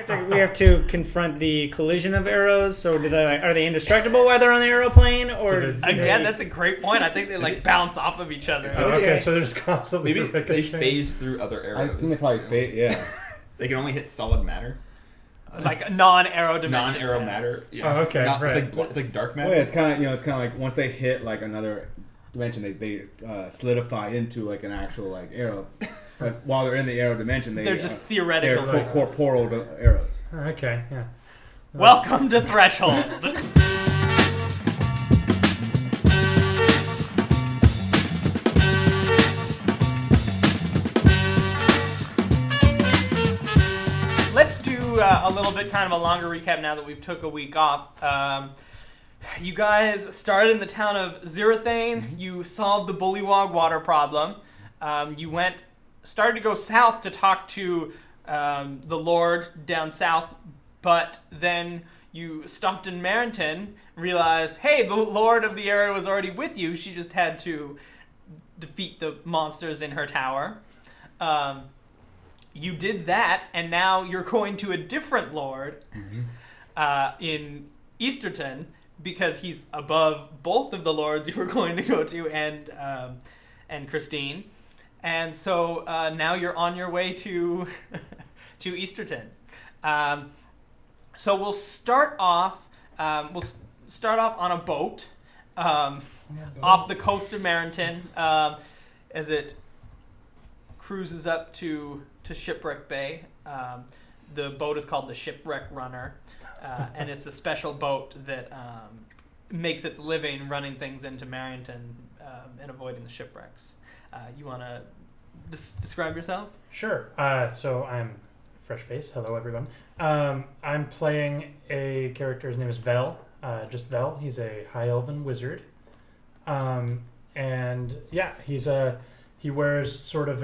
have to confront the collision of arrows. So are they indestructible while they're on the aeroplane, or again? That's a great point. I think they bounce off of each other. Okay, so they're just constantly. Maybe they phase through other arrows. I think they probably phase. Yeah. They can only hit solid matter. Like a non-arrow dimension. Non-arrow matter. Yeah. Oh, okay. Right. It's like dark matter. Well, yeah, it's kind of like once they hit like another dimension, they solidify into like an actual like arrow. But while they're in the arrow dimension, they're just theoretical. They're corporeal arrows. Okay. Yeah. Welcome to Threshold. Let's do a little bit kind of a longer recap now that we've took a week off. You guys started in the town of Zirathane. Mm-hmm. You solved the Bullywog water problem. You started to go south to talk to the Lord down south, but then you stopped in Marenton, realized, hey, the Lord of the area was already with you. She just had to defeat the monsters in her tower. You did that, and now you're going to a different Lord in Easterton, because he's above both of the lords you were going to go to and Christine. And so now you're on your way to Easterton. So we'll start off on a boat off the coast of Marenton as it cruises up to Shipwreck Bay. The boat is called the Shipwreck Runner, and it's a special boat that makes its living running things into Marenton and avoiding the shipwrecks. You want to describe yourself? Sure. So I'm Freshface. Hello, everyone. I'm playing a character. His name is Vel. Just Vel. He's a High Elven wizard. And yeah, he wears sort of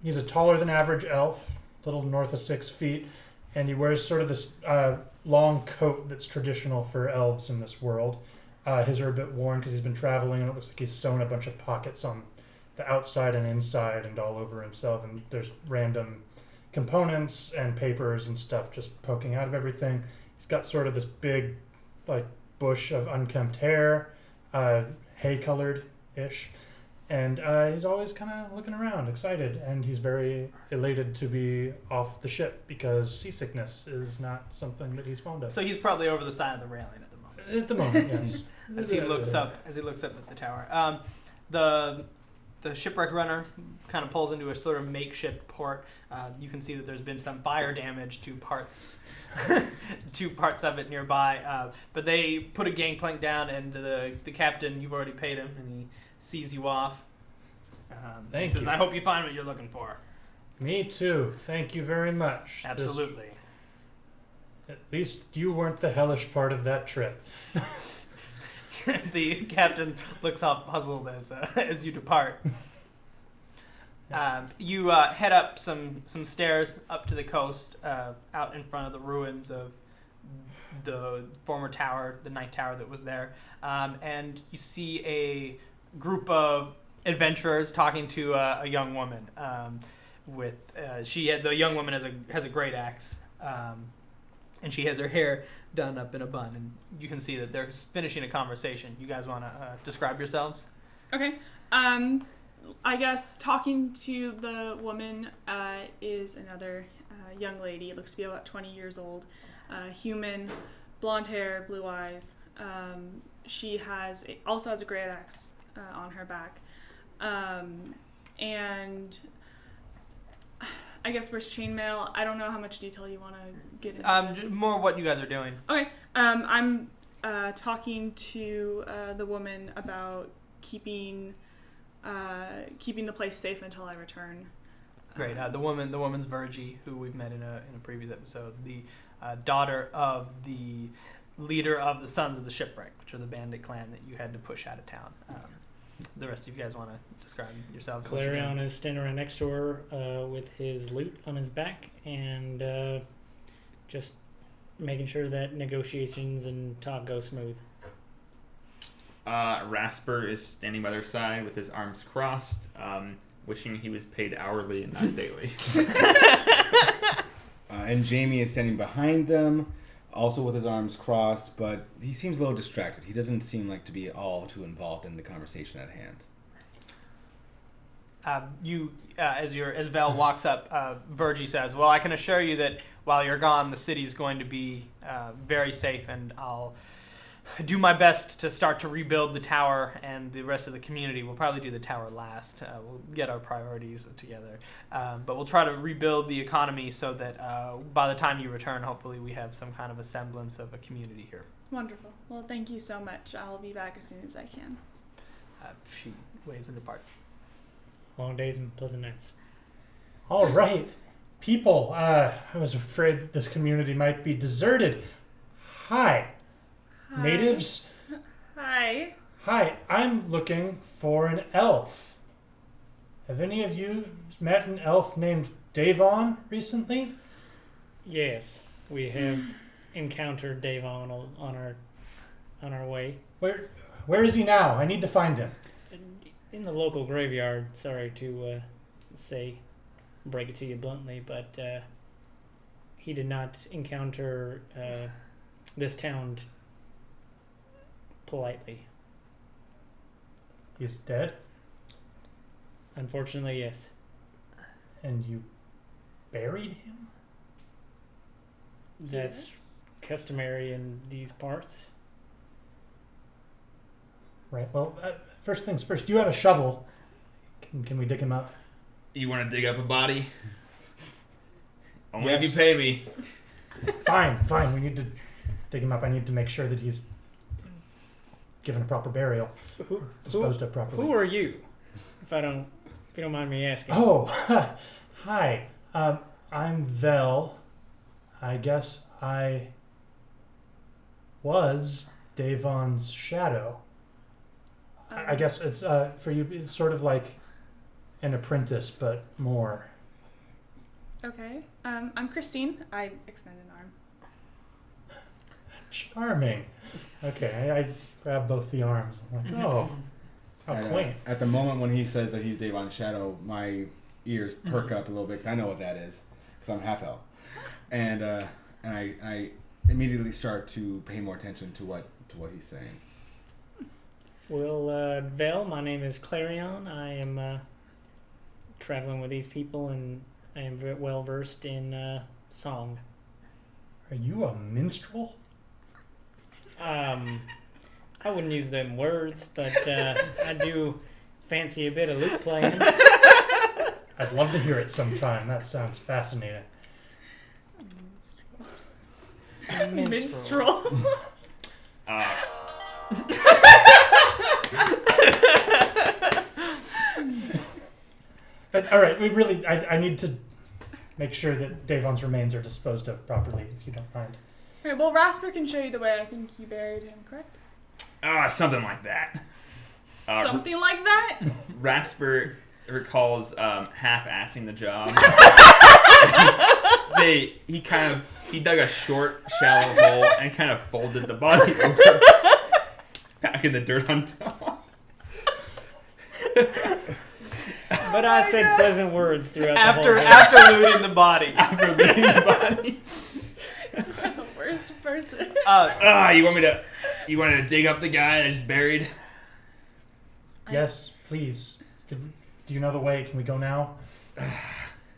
he's a taller than average elf, a little north of 6 feet, and he wears sort of this long coat that's traditional for elves in this world. His are a bit worn because he's been traveling, and it looks like he's sewn a bunch of pockets on the outside and inside and all over himself, and there's random components and papers and stuff just poking out of everything. He's got sort of this big bush of unkempt hair, hay-colored-ish, and he's always kind of looking around, excited, and he's very elated to be off the ship because seasickness is not something that he's fond of. So he's probably over the side of the railing at the moment. At the moment, yes. as he looks up at the tower. The shipwreck runner kind of pulls into a sort of makeshift port. You can see that there's been some fire damage to parts of it nearby. But they put a gangplank down, and the captain, you've already paid him, and he sees you off. He says, I hope you find what you're looking for. Me too. Thank you very much. Absolutely. At least you weren't the hellish part of that trip. The captain looks up puzzled as you depart. You head up some stairs up to the coast, out in front of the ruins of the former tower, the night tower that was there, and you see a group of adventurers talking to a young woman. The young woman has a great axe, and she has her hair done up in a bun, and you can see that they're finishing a conversation. You guys want to describe yourselves? Okay. I guess talking to the woman is another young lady. Looks to be about 20 years old. Human, blonde hair, blue eyes. She also has a great axe on her back. And I guess where's chainmail? I don't know how much detail you want to get into this. Just more what you guys are doing. Okay. I'm talking to the woman about keeping the place safe until I return. Great. The woman's Virgie, who we've met in a previous episode, the daughter of the leader of the Sons of the Shipwreck, which are the bandit clan that you had to push out of town. The rest of you guys want to describe yourselves? Clarion is standing right next to her with his lute on his back and just making sure that negotiations and talk go smooth. Rasper is standing by their side with his arms crossed, wishing he was paid hourly and not daily. And Jamie is standing behind them, also with his arms crossed, but he seems a little distracted. He doesn't seem like to be all too involved in the conversation at hand. As Vel walks up, Virgie says, "Well, I can assure you that while you're gone, the city's going to be very safe, and I'll do my best to start to rebuild the tower and the rest of the community. We'll probably do the tower last. We'll get our priorities together, but we'll try to rebuild the economy so that by the time you return, hopefully we have some kind of a semblance of a community here." Wonderful. Well, thank you so much. I'll be back as soon as I can. She waves and departs. Long days and pleasant nights. All right. People, I was afraid that this community might be deserted. Hi. Hi. Natives? Hi. Hi, I'm looking for an elf. Have any of you met an elf named Davon recently? Yes, we have encountered Davon on our way. Where is he now? I need to find him. In the local graveyard. Sorry to break it to you bluntly, but he did not encounter this town politely. He's dead? Unfortunately, yes. And you buried him? That's customary in these parts. Right, well, first things first. Do you have a shovel? Can we dig him up? You want to dig up a body? Only if Yes. you pay me. Fine. We need to dig him up. I need to make sure that he's given a proper burial, disposed of properly. Who are you? If you don't mind me asking. Oh, hi. I'm Vel. I guess I was Davon's shadow. I guess it's for you. It's sort of like an apprentice, but more. Okay. I'm Christine. I extend an arm. Charming. Okay, I grab both the arms. I'm like, oh, how quaint. At the moment when he says that he's Davon's shadow, my ears perk up a little bit because I know what that is because I'm half elf, and I immediately start to pay more attention to what he's saying. Well, Vel, my name is Clarion. I am traveling with these people, and I am very well versed in song. Are you a minstrel? I wouldn't use them words, but I do fancy a bit of lute playing. I'd love to hear it sometime. That sounds fascinating. Minstrel. But all right, I need to make sure that Davon's remains are disposed of properly, if you don't mind. Right, well, Rasper can show you the way. I think you buried him, correct? Something like that. Something like that? Rasper recalls half-assing the job. He dug a short, shallow hole and kind of folded the body over back in the dirt on top. But I said pleasant words throughout the whole After looting the body. After leaving the body. You're the worst person. You wanted to dig up the guy I just buried? Yes, please. Do you know the way? Can we go now?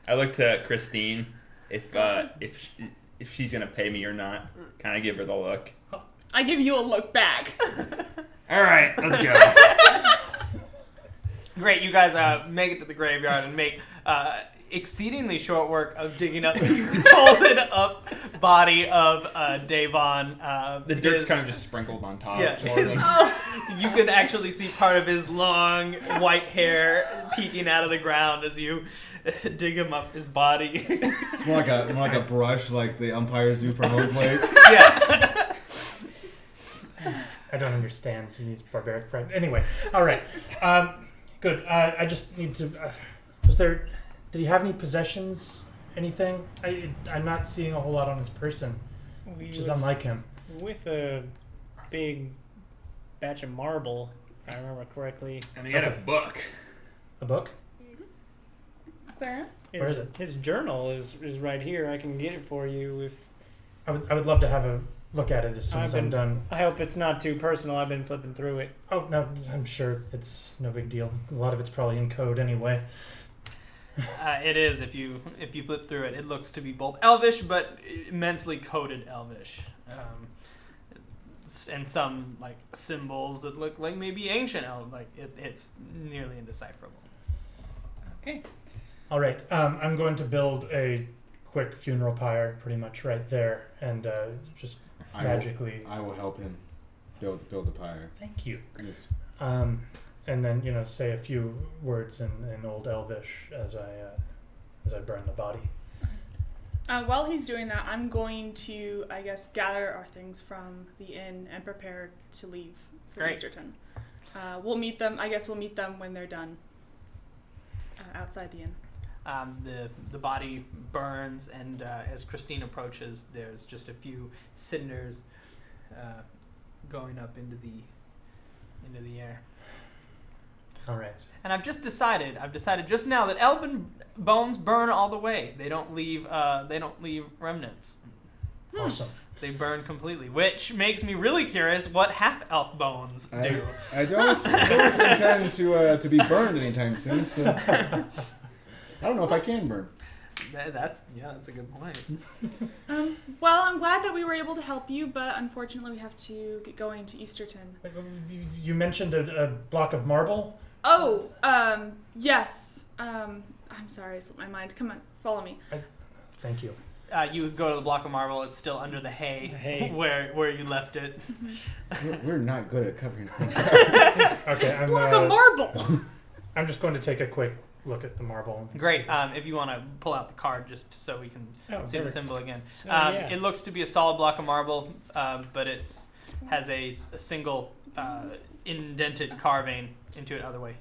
I look to Christine if she's gonna pay me or not. Kind of give her the look. I give you a look back. All right, let's go. Great, you guys make it to the graveyard and make exceedingly short work of digging up the folded up body of Davon. The dirt's kind of just sprinkled on top. Yeah. more than- You can actually see part of his long white hair peeking out of the ground as you dig him up his body. It's more like a brush, like the umpires do for home plate. Yeah. I don't understand these barbaric pride. Anyway, all right. Good. I just need to. Did he have any possessions? Anything? I'm not seeing a whole lot on his person, which is unlike him. With a big batch of marble, if I remember correctly. And he had a book. A book? Clara? Where is it? His journal is right here. I can get it for you if. I would love to have a look at it as soon as I'm done. I hope it's not too personal. I've been flipping through it. Oh no, I'm sure it's no big deal. A lot of it's probably in code anyway. It is. If you flip through it, it looks to be both Elvish, but immensely coded Elvish, and some like symbols that look like maybe ancient Elvish. Like it's nearly indecipherable. Okay. All right, I'm going to build a quick funeral pyre, pretty much right there, and just magically. I will help him build the pyre. Thank you. Yes. And then say a few words in Old Elvish as I burn the body. While he's doing that, I'm going to, I guess, gather our things from the inn and prepare to leave for Great. Easterton. We'll meet them. I guess we'll meet them when they're done outside the inn. The body burns, and as Christine approaches, there's just a few cinders going up into the air. All right. And I've decided just now that elven bones burn all the way. They don't leave remnants. Awesome. They burn completely, which makes me really curious what half-elf bones do. I don't intend to be burned anytime soon, so I don't know if I can burn. That's a good point. Well, I'm glad that we were able to help you, but unfortunately we have to get going to Easterton. You mentioned a block of marble? Oh, yes. I'm sorry, I slipped my mind. Come on, follow me. Thank you. You go to the block of marble. It's still under the hay, where you left it. We're not good at covering things. Okay, It's a block of marble! I'm just going to take a quick look at the marble. Great. If you want to pull out the card just so we can see the symbol again. Yeah. It looks to be a solid block of marble, but it has a single indented carving into it other way.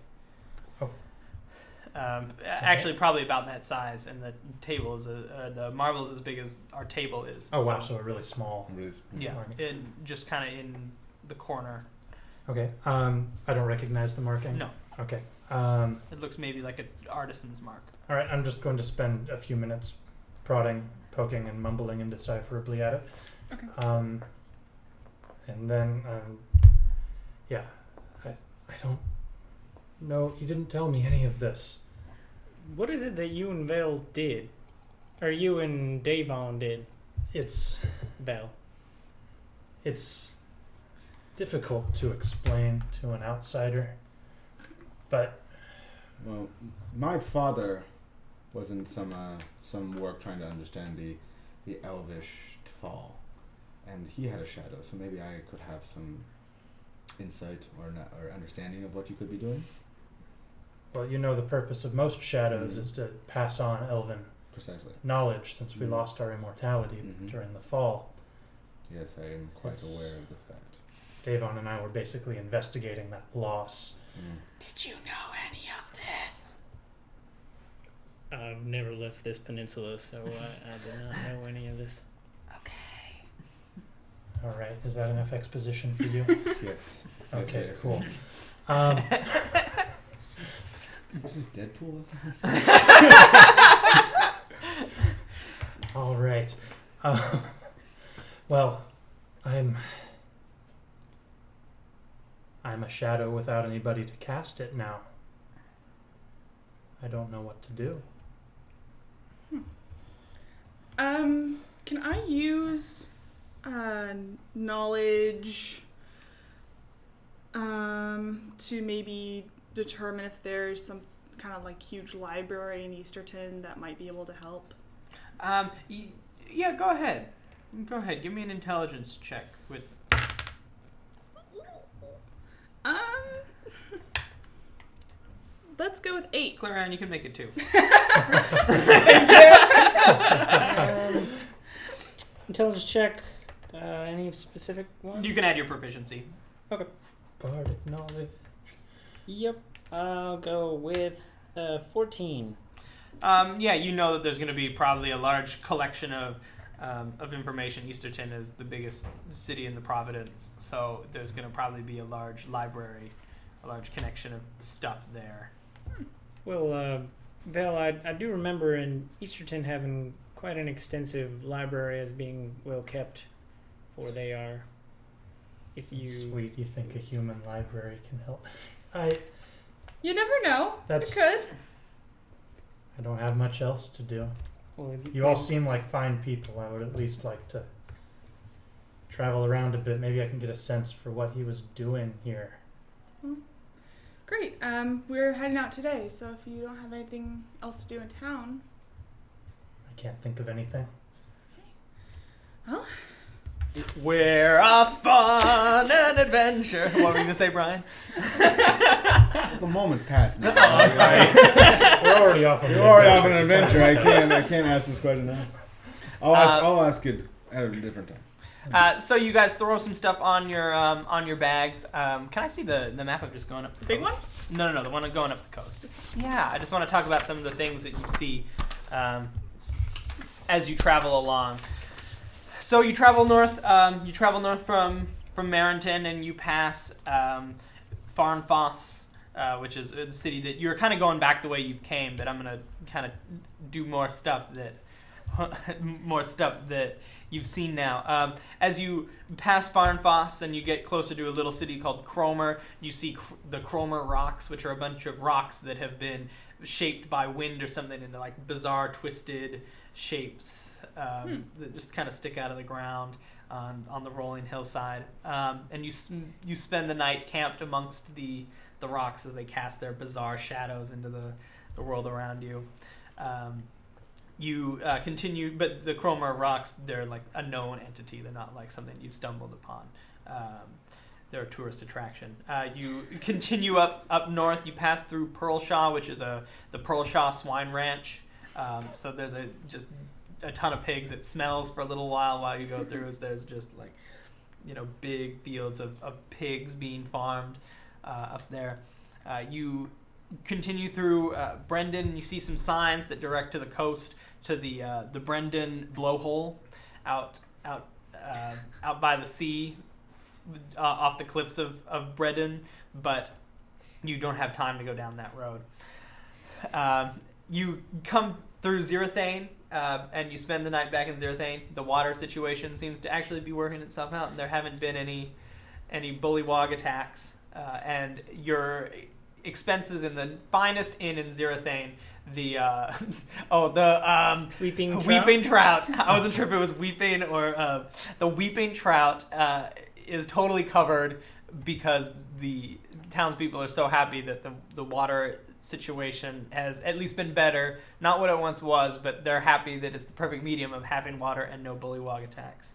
Oh. Actually, probably about that size, and the table is the marble is as big as our table is. Oh wow, so a really small. Yeah, just kind of in the corner. Okay. I don't recognize the marking. No. Okay. It looks maybe like an artisan's mark. All right. I'm just going to spend a few minutes prodding, poking, and mumbling indecipherably at it. Okay. And then, I don't know. You didn't tell me any of this. What is it that you and Val did? Or you and Davon did, It's Val? It's difficult to explain to an outsider, but Well, my father was in some work trying to understand the Elvish fall, and he had a shadow. So maybe I could have some insight or understanding of what you could be doing. well, the purpose of most shadows is to pass on elven Precisely. knowledge, since we lost our immortality during the fall. Yes, I am quite aware of the fact. Davon and I were basically investigating that loss. Did you know any of this? I've never left this peninsula, so I did not know any of this. Okay. All right, is that enough exposition for you? Yes. Okay, Yes, cool. This is Deadpool. All right. Well, I'm a shadow without anybody to cast it now. I don't know what to do. Can I use knowledge to maybe determine if there's some kind of like huge library in Easterton that might be able to help? Yeah, go ahead. Give me an intelligence check with. Let's go with 8. Clarion, you can make it too. Intelligence check. Any specific one? You can add your proficiency. Bardic knowledge. Yep. I'll go with 14. Yeah, you know that there's going to be probably a large collection of information. Easterton is the biggest city in the Providence, so there's going to probably be a large library, a large connection of stuff there. We'll Val, I do remember in Easterton having quite an extensive library as being well kept for they are. If you Sweet, you think a human library can help? You never know. That's- It could. I don't have much else to do. well, You all seem like fine people. I would at least like to travel around a bit. Maybe I can get a sense for what he was doing here. Great. We're heading out today, so if you don't have anything else to do in town, I can't think of anything. well, We're off on an adventure. What were you gonna say, Brian? The moment's passed now. I'm sorry. We're already off on You're already off on an adventure. I can't ask this question now. I'll ask it at a different time. So you guys throw some stuff on your bags. Can I see the map of just going up the big coast? one? No, the one going up the coast. Yeah, I just want to talk about some of the things that you see as you travel along. So you travel north. You travel north from Marenton, and you pass Farnfoss, which is a city that you're kind of going back the way you came. But I'm gonna kind of do more stuff that you've seen now. As you pass Farnfoss and you get closer to a little city called Cromer, you see the Cromer rocks, which are a bunch of rocks that have been shaped by wind or something into like bizarre twisted shapes that just kind of stick out of the ground on the rolling hillside. And you spend the night camped amongst the rocks as they cast their bizarre shadows into the world around you. You continue, but the Cromer rocks, they're like a known entity. They're not like something you've stumbled upon. They're a tourist attraction. You continue up north. You pass through Pearlshaw, which is the Pearlshaw Swine Ranch. So there's just a ton of pigs. It smells for a little while you go through, as there's just like, big fields of pigs being farmed up there. You continue through Brendan. You see some signs that direct to the coast, to the Brendan blowhole out by the sea, off the cliffs of Brendan, but you don't have time to go down that road. You come through Zirathane, and you spend the night back in Zirathane. The water situation seems to actually be working itself out, and there haven't been any bullywog attacks. And your expenses in the finest inn in Zirathane, the Weeping Trout. I wasn't sure if it was Weeping or the Weeping Trout is totally covered because the townspeople are so happy that the water situation has at least been better. Not what it once was, but they're happy that it's the perfect medium of having water and no bullywog attacks.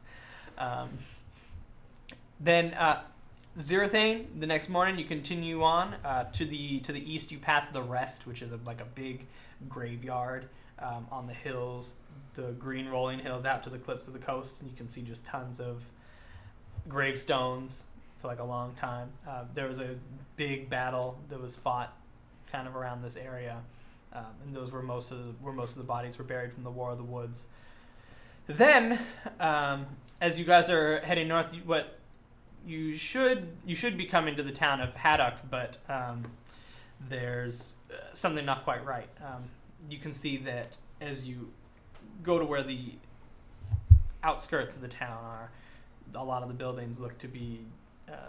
Then Zirathane, the next morning you continue on to the east. You pass the Rest, which is like a big graveyard on the hills, the green rolling hills out to the cliffs of the coast, and you can see just tons of gravestones for like a long time. There was a big battle that was fought kind of around this area, and those were most of the bodies were buried from the War of the Woods. Then, as you guys are heading north, you should be coming to the town of Haddock, but there's something not quite right. You can see that as you go to where the outskirts of the town are, a lot of the buildings look to be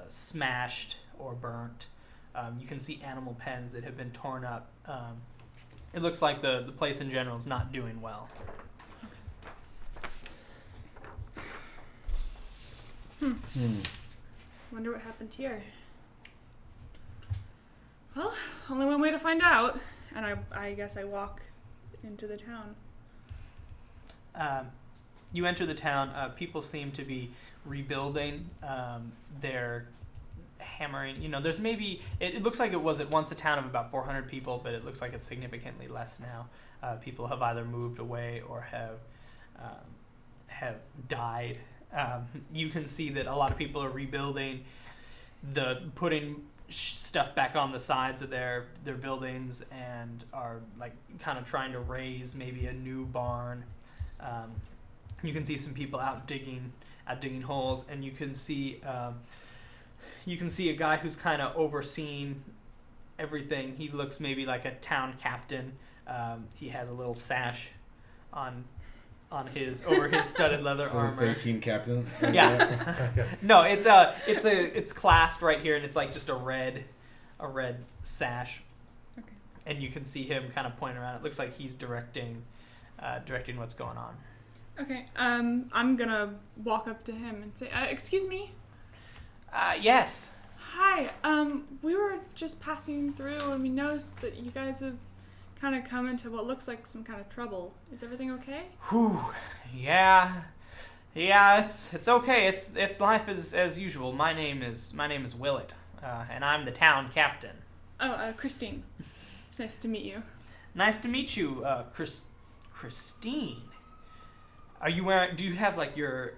smashed or burnt. You can see animal pens that have been torn up. It looks like the place in general is not doing well. Wonder what happened here. Well, only one way to find out, and I guess I walk into the town. You enter the town. People seem to be rebuilding. They're hammering. There's maybe it looks like it was at once a town of about 400 people, but it looks like it's significantly less now. People have either moved away or have died. You can see that a lot of people are rebuilding, putting stuff back on the sides of their buildings, and are like kind of trying to raise maybe a new barn. You can see some people out digging holes, and you can see a guy who's kind of overseeing everything. He looks maybe like a town captain, He has a little sash on his over his studded leather Does armor. it say team captain? Yeah. Okay. No, it's clasped right here, and it's like just a red sash. Okay. And you can see him kind of pointing around. It looks like he's directing what's going on. Okay. I'm gonna walk up to him and say, "Excuse me. Yes. Hi. We were just passing through, and we noticed that you guys have kind of come into what looks like some kind of trouble. Is everything okay?" Whew. Yeah. It's okay. It's life as usual. My name is Willett, and I'm the town captain. Oh, Christine. It's nice to meet you. Nice to meet you, Christine. Are you wearing? Do you have like your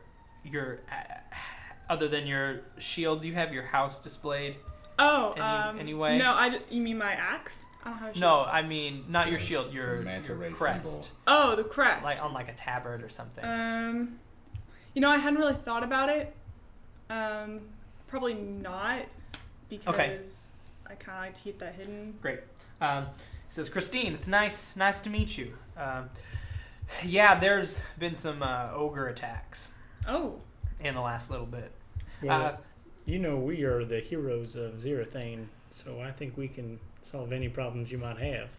other than your shield? Do you have your house displayed? Oh, anyway? No, you mean my axe? I don't have a shield. No, I mean not your shield. Your Manta ray crest, symbol. Oh, the crest. like on like a tabard or something. I hadn't really thought about it. Probably not, because I kind of like to keep that hidden. Great. He says, Christine, it's nice to meet you. Yeah, there's been some ogre attacks Oh. in the last little bit. Well, we are the heroes of Zerathane, so I think we can solve any problems you might have.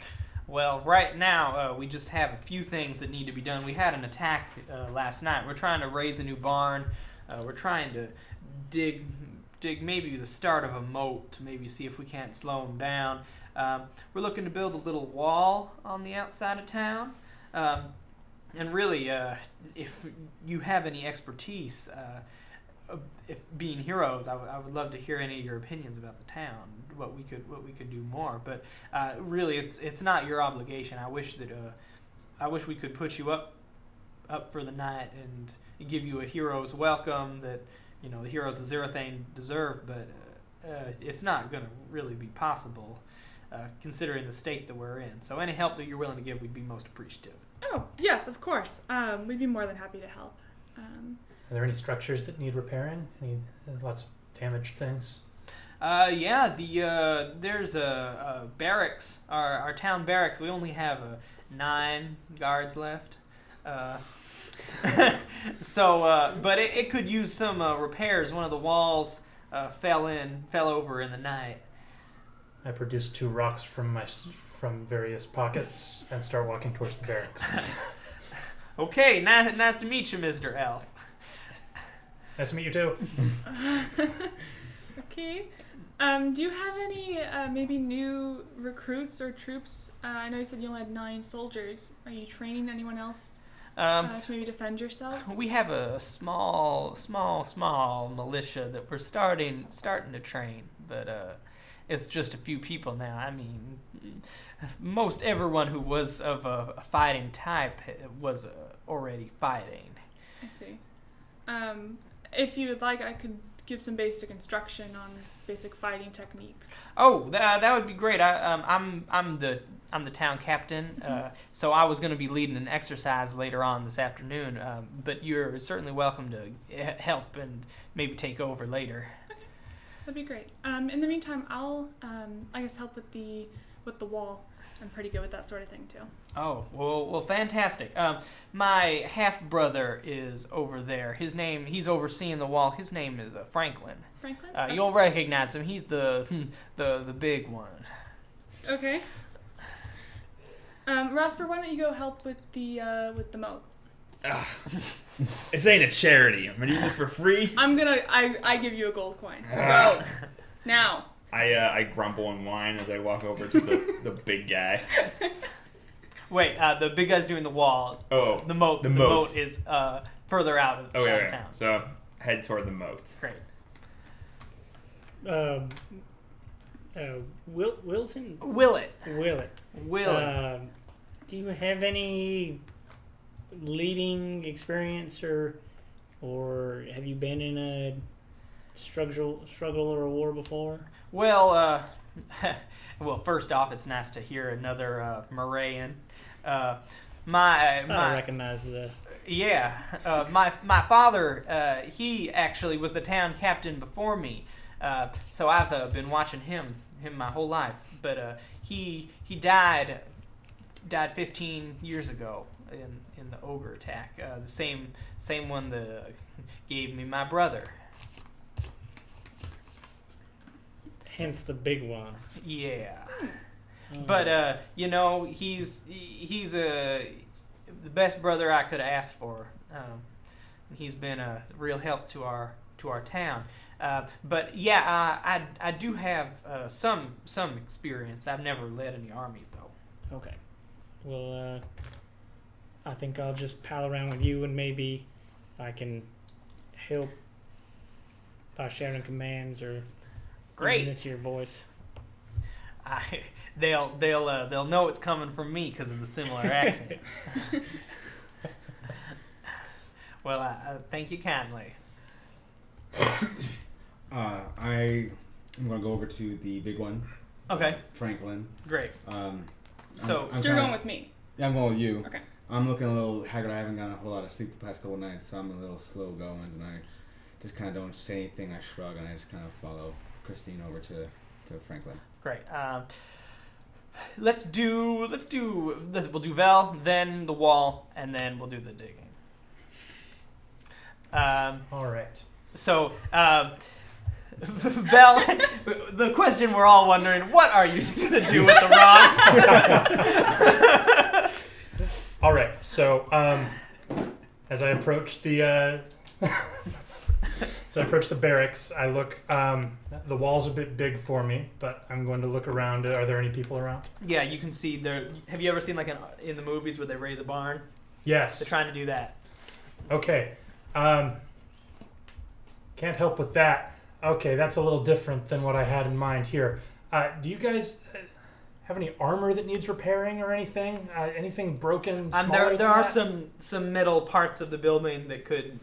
Well, right now, we just have a few things that need to be done. We had an attack last night. We're trying to raise a new barn. We're trying to dig maybe the start of a moat to maybe see if we can't slow them down. We're looking to build a little wall on the outside of town. And really, if you have any expertise, if being heroes, I would love to hear any of your opinions about the town, what we could do more. But really, it's not your obligation. I wish we could put you up for the night and give you a hero's welcome that the heroes of Zerathane deserve. But it's not going to really be possible, considering the state that we're in. So any help that you're willing to give, we'd be most appreciative. Oh, yes, of course. We'd be more than happy to help. Are there any structures that need repairing? Lots of damaged things? Yeah, there's a barracks, our town barracks. We only have 9 guards left. But it could use some repairs. One of the walls fell over in the night. I produce 2 rocks from various pockets and start walking towards the barracks. Okay, nice to meet you, Mr. Elf. Nice to meet you too. Okay. Do you have any maybe new recruits or troops? I know you said you only had 9 soldiers. Are you training anyone else to maybe defend yourselves? We have a small militia that we're starting to train, but it's just a few people now. I mean, most everyone who was of a fighting type was already fighting. I see. If you would like, I could give some basic instruction on basic fighting techniques. Oh, that would be great. I'm the town captain, so I was going to be leading an exercise later on this afternoon. But you're certainly welcome to help and maybe take over later. Okay, that'd be great. In the meantime, I'll I guess help with the wall. I'm pretty good with that sort of thing too. Oh, well, fantastic. My half-brother is over there. He's overseeing the wall. His name is Franklin. Franklin? You'll recognize him. He's the big one. Okay. Rasper, why don't you go help with the moat? This ain't a charity. I'm gonna use this for free. I give you a gold coin. Go. Now. I grumble and whine as I walk over to the big guy. Wait, the big guy's doing the wall. Oh, the moat. The moat is further out of town. So head toward the moat. Great. Wilson? Willett. Do you have any leading experience, or have you been in a struggle or a war before? Well, first off, it's nice to hear another Morayan. I recognize the... Yeah, my father, he actually was the town captain before me, so I've been watching him my whole life. But he died died 15 years ago in the ogre attack. The same one that gave me my brother. Hence the big one. Yeah. But he's the best brother I could ask for. He's been a real help to our town. But yeah, I do have some experience. I've never led any armies though. Okay. Well, I think I'll just pal around with you, and maybe I can help by sharing commands or Great. using this here voice. They'll know it's coming from me because of the similar accent. Well, I thank you kindly. I'm gonna go over to the big one. Okay. Franklin. Great. So You're going with me. Yeah, I'm going with you. Okay. I'm looking a little haggard. I haven't gotten a whole lot of sleep the past couple nights, so I'm a little slow going, and I just kind of don't say anything. I shrug, and I just kind of follow Christine over to Franklin. great. Let's do this. We'll do Vel, then the wall, and then we'll do the digging. All right. So, Vel, the question we're all wondering: what are you gonna do with the rocks? All right. So, as I approach the barracks, I look. The wall's a bit big for me, but I'm going to look around. Are there any people around? Yeah, you can see there. Have you ever seen like in the movies where they raise a barn? Yes. They're trying to do that. Okay. Can't help with that. Okay, that's a little different than what I had in mind here. Do you guys have any armor that needs repairing or anything? Anything broken? There are some metal parts of the building that could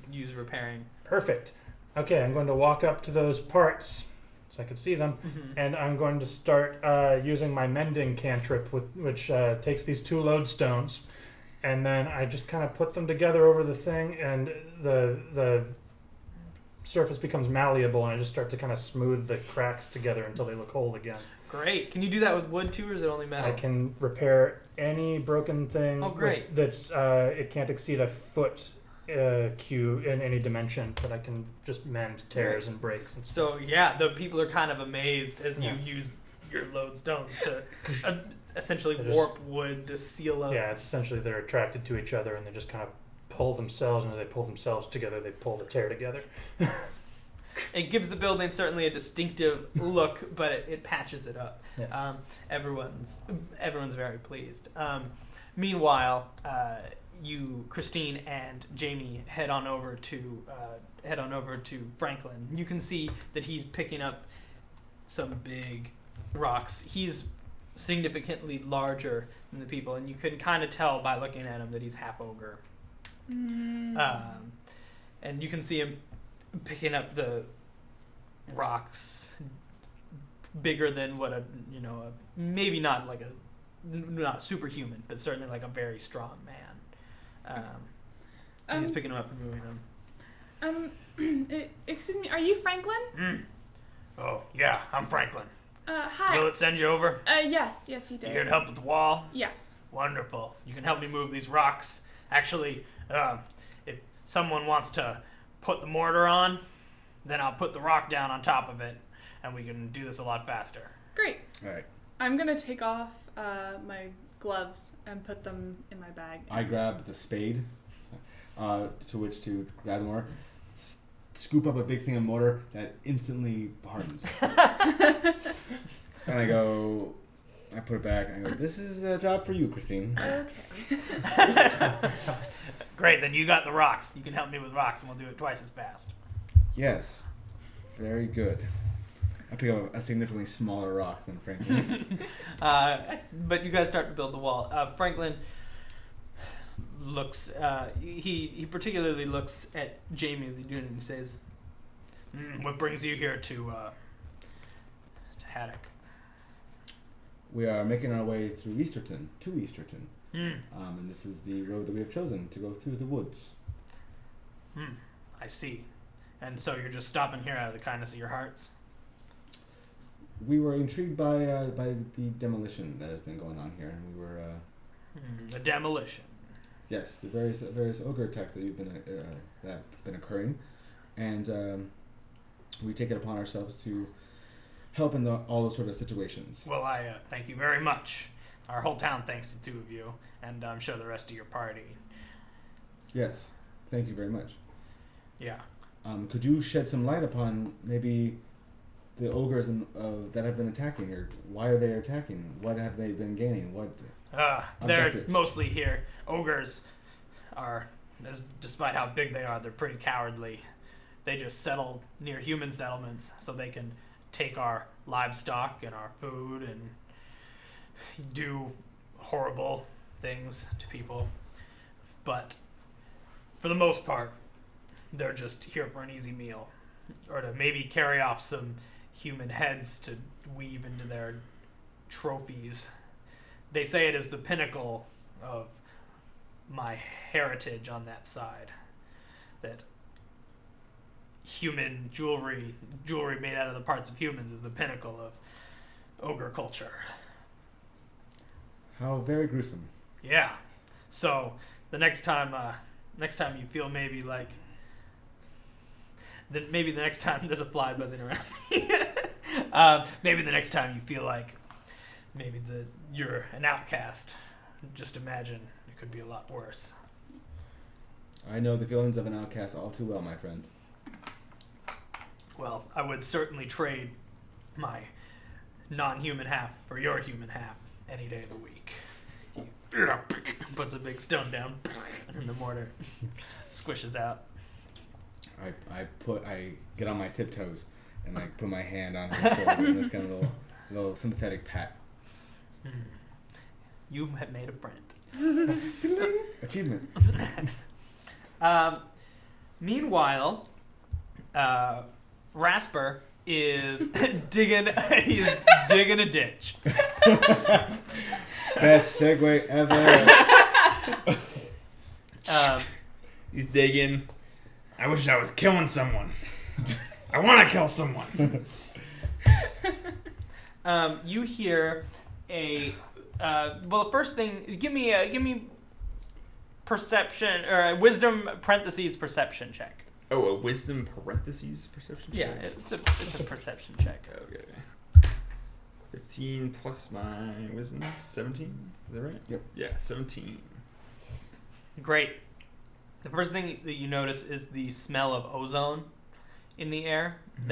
use repairing. Perfect. Okay, I'm going to walk up to those parts so I can see them, and I'm going to start using my mending cantrip, which takes these 2 lodestones, and then I just kind of put them together over the thing, and the surface becomes malleable, and I just start to kind of smooth the cracks together until they look whole again. Great. Can you do that with wood too, or is it only metal? I can repair any broken thing. Oh, great. That's it can't exceed a foot cube in any dimension, but I can just mend tears and breaks and stuff. So yeah, the people are kind of amazed as you use your lodestones to essentially warp wood to seal up. Yeah, it's essentially they're attracted to each other and they just kind of pull themselves, and as they pull themselves together, they pull the tear together. It gives the building certainly a distinctive look, but it patches it up. Yes. Everyone's very pleased. Meanwhile, you, Christine, and Jamie head on over to Franklin. You can see that he's picking up some big rocks. He's significantly larger than the people, and you can kind of tell by looking at him that he's half ogre. And you can see him picking up the rocks bigger than what maybe not like not superhuman, but certainly like a very strong man. He's picking them up and moving them. Excuse me, are you Franklin? Oh yeah, I'm Franklin. Hi. Will it send you over? Yes, he did. You here to help with the wall? Yes. Wonderful. You can help me move these rocks. Actually, if someone wants to put the mortar on, then I'll put the rock down on top of it, and we can do this a lot faster. Great. All right. I'm gonna take off my gloves and put them in my bag. I grab the spade, to which to grab the mortar, scoop up a big thing of mortar that instantly hardens. And I put it back, and I go, this is a job for you, Christine. Okay. Great, then you got the rocks. You can help me with rocks, and we'll do it twice as fast. Yes. Very good. I pick up a significantly smaller rock than Franklin. But you guys start to build the wall. Franklin looks, he particularly looks at Jamie and he says, what brings you here to Haddock? We are making our way through to Easterton. And this is the road that we have chosen to go through the woods. I see. And so you're just stopping here out of the kindness of your hearts? we were intrigued by the demolition that has been going on here, and we were The demolition. yes, the various ogre attacks that that have been occurring, and we take it upon ourselves to help in all those sort of situations. Well, I thank you very much. Our whole town thanks the two of you, and I'm sure the rest of your party. Yes, thank you very much. Yeah. Could you shed some light upon maybe the ogres that have been attacking, or why are they attacking? What have they been gaining? What? They're Objectives. mostly here. Ogres are, despite how big they are, they're pretty cowardly. They just settle near human settlements so they can take our livestock and our food and do horrible things to people. But for the most part, they're just here for an easy meal, or to maybe carry off some human heads to weave into their trophies. They say it is the pinnacle of my heritage on that side, that human jewelry made out of the parts of humans, is the pinnacle of ogre culture. How very gruesome. Yeah. So the next time you feel maybe like, maybe the next time there's a fly buzzing around me. Maybe the next time you feel like maybe you're an outcast, just imagine it could be a lot worse. I know the feelings of an outcast all too well, my friend. Well, I would certainly trade my non-human half for your human half any day of the week. He puts a big stone down, and the mortar squishes out. I get on my tiptoes and I put my hand on her shoulder, and there's kind of a little sympathetic pat. You have made a friend. Achievement. Meanwhile, Rasper is digging a ditch. Best segue ever. He's digging. I wish I was killing someone. I want to kill someone. You hear well, first thing, give me perception or wisdom parentheses perception check. Oh, a wisdom parentheses perception check? Yeah, it's a perception check. Okay. 15 plus my wisdom, 17? Is that right? Yep. Yeah, 17. Great. The first thing that you notice is the smell of ozone in the air. Mm-hmm.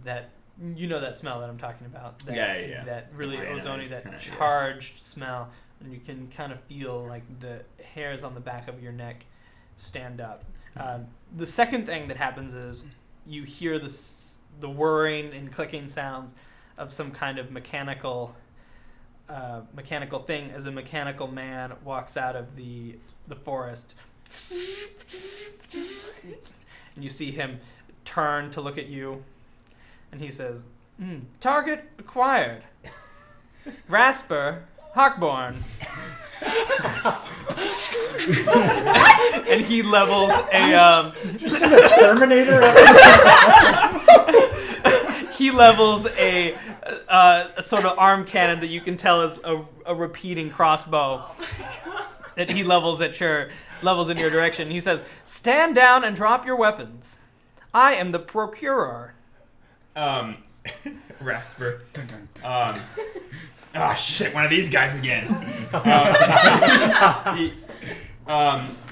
That you know that smell that I'm talking about. That, Yeah. That really Ionized ozony, that kinda, yeah. charged smell, and you can kind of feel like the hairs on the back of your neck stand up. The second thing that happens is you hear the whirring and clicking sounds of some kind of mechanical thing as a mechanical man walks out of the forest. And you see him turn to look at you, and he says, "Target acquired. Rasper Hawkborn." And he levels a Just in a Terminator. he levels a sort of arm cannon that you can tell is a repeating crossbow. That he levels in your direction. He says, "Stand down and drop your weapons. I am the procurer." Rasper. Oh shit! One of these guys again.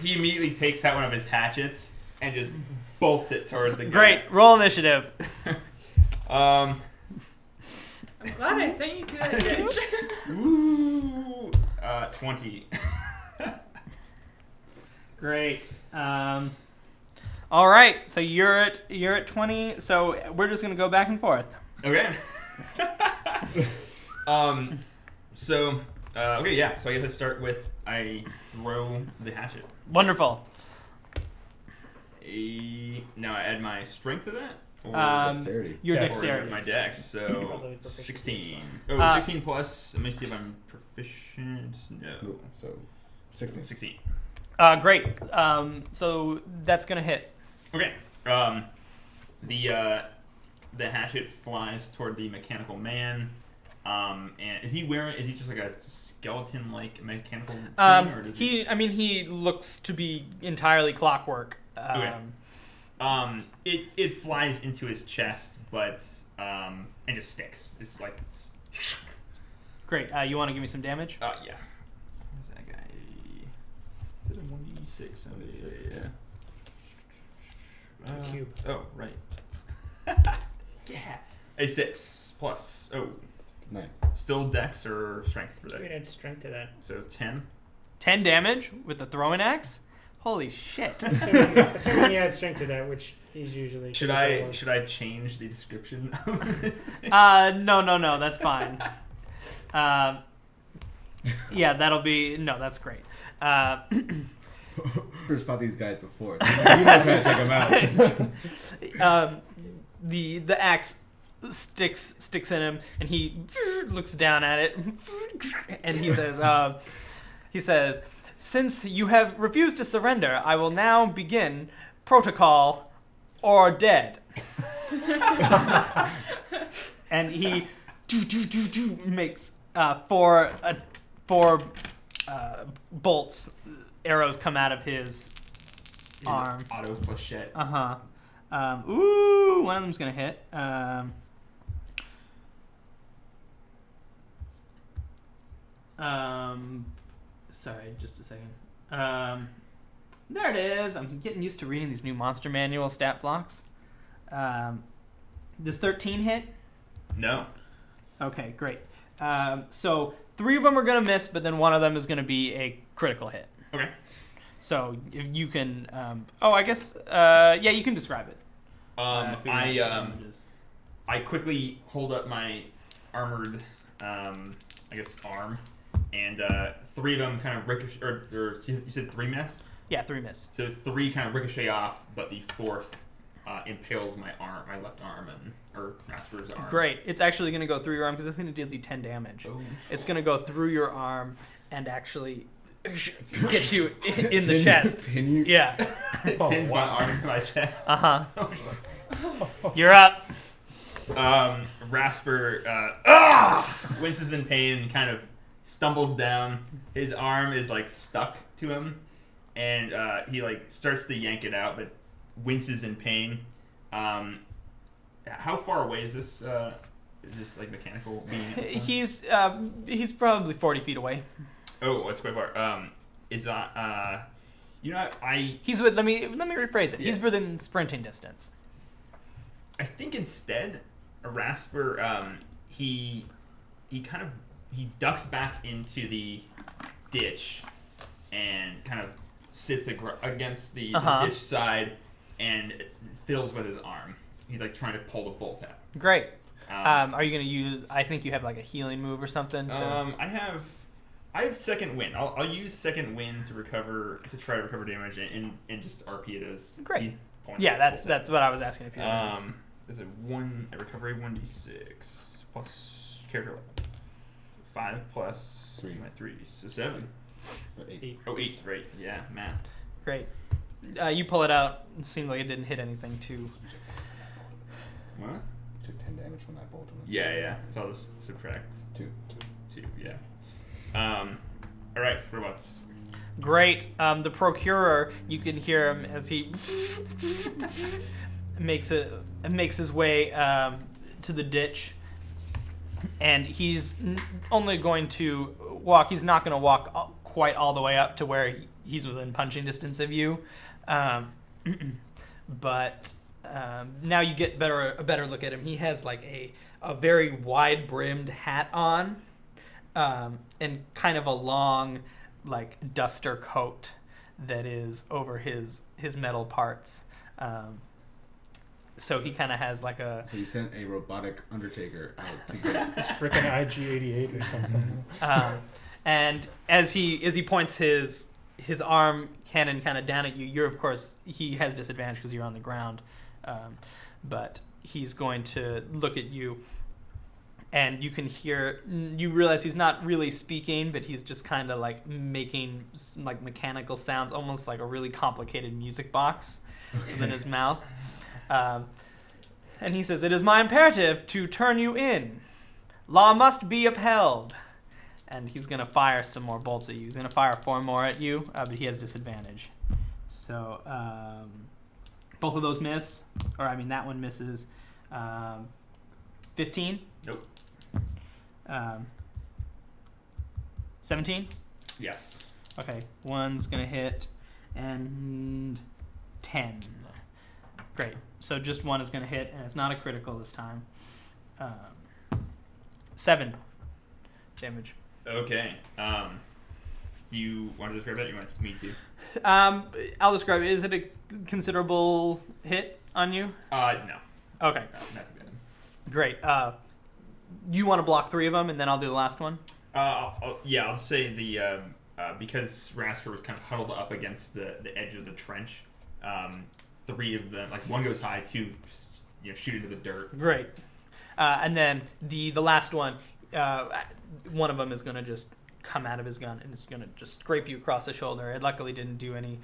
He immediately takes out one of his hatchets and just bolts it towards the guy. Great. Roll initiative. I'm glad I sent you to that ditch. Ooh, 20. Great. All right. So you're at 20. So we're just gonna go back and forth. Okay. Okay, yeah. So I guess I start with I throw the hatchet. Wonderful. Now I add my strength to that. Or Dexterity. Your Dex. dexterity. Or my dex. So Probably proficiency 16. Oh, 16 plus. Let me see if I'm proficient. No. So 16. 16. Great. So that's gonna hit. Okay. the hatchet flies toward the mechanical man. And is he just like a skeleton-like mechanical thing? Or does he looks to be entirely clockwork. Okay. It flies into his chest, but and just sticks. It's like Great. You want to give me some damage? yeah. What's that guy? Is it a 1d6? Yeah. Cube. Oh, right. Yeah. A 6 plus. Oh. 9. Still dex or strength for We that? add strength to that. So 10. 10 damage with the throwing axe? Holy shit. Assuming he adds strength to that, which he's usually. Should I change the description? No, that's fine. Yeah, that'll be... No, that's great. Never fought these guys before, so he knows how to take them out. The axe sticks in him, and he looks down at it, and he says, "Since you have refused to surrender, I will now begin protocol or dead." And he makes four bolts, arrows come out of his arm. Auto flechette. Ooh, one of them's gonna hit. Sorry, just a second. There it is. I'm getting used to reading these new monster manual stat blocks. Does 13 hit? No. Okay, great. So 3 of them are gonna miss, but then one of them is gonna be a critical hit. Okay. So if you can. I guess. Yeah, you can describe it. I quickly hold up my armored, arm, and 3 of them kind of ricochet. Or you said 3 miss? Yeah, 3 miss. So 3 kind of ricochet off, but the 4th impales my left arm, or Rasper's arm. Great. It's actually going to go through your arm because it's going to deal you 10 damage. Oh. It's going to go through your arm and actually get you in the chest. Pin you? Yeah. Pins my arm to my chest. You're up. Rasper winces in pain and kind of stumbles down. His arm is like stuck to him, and he like starts to yank it out, but winces in pain. How far away is this? Is this like mechanical being? He's probably 40 feet away. Oh, that's quite far. He's with. Let me rephrase it. Yeah. He's within sprinting distance. I think instead, Rasper, he ducks back into the ditch and kind of sits against the ditch side and fiddles with his arm. He's like trying to pull the bolt out. Great. Are you gonna use? I think you have like a healing move or something. I have second wind. I'll use second wind to try to recover damage and just RP it as great. Yeah, that's what I was asking if you. There's a recovery 1d6 plus character level. 5 plus 3. My 3, so 7. 8. Oh, 8, right? Yeah, math. Great. You pull it out. It seemed like it didn't hit anything too. What? You took 10 damage from that bolt. Yeah. So I'll just subtract 2. 2. Yeah. All right, robots. Great. The procurer, you can hear him as he makes his way to the ditch, and he's only going to walk. He's not going to walk quite all the way up to where he's within punching distance of you, but now you get a better look at him. He has like a very wide-brimmed hat on, and kind of a long like duster coat that is over his metal parts. So he kind of has like a. So you sent a robotic undertaker out to get. It's freaking IG-88 or something. And as he points his arm cannon kind of down at you, you're of course he has disadvantage because you're on the ground, but he's going to look at you, and you can hear. You realize he's not really speaking, but he's just kind of like making like mechanical sounds, almost like a really complicated music box within his mouth. And he says, "It is my imperative to turn you in. Law must be upheld." And he's going to fire some more bolts at you. He's going to fire 4 more at you, but he has disadvantage. So both of those miss. That one misses. 15? Nope. 17? Yes. Okay, one's going to hit, and 10. Great. So just one is going to hit, and it's not a critical this time. 7 damage. Okay. Do you want to describe that? Or you want me to? I'll describe it. Is it a considerable hit on you? No. Okay. No, not too bad. Great. You want to block 3 of them, and then I'll do the last one? I'll say the because Rasper was kind of huddled up against the edge of the trench. 3 of them, like one goes high, 2, shoot into the dirt. Great. And then the last one, one of them is going to just come out of his gun and it's going to just scrape you across the shoulder. It luckily didn't do any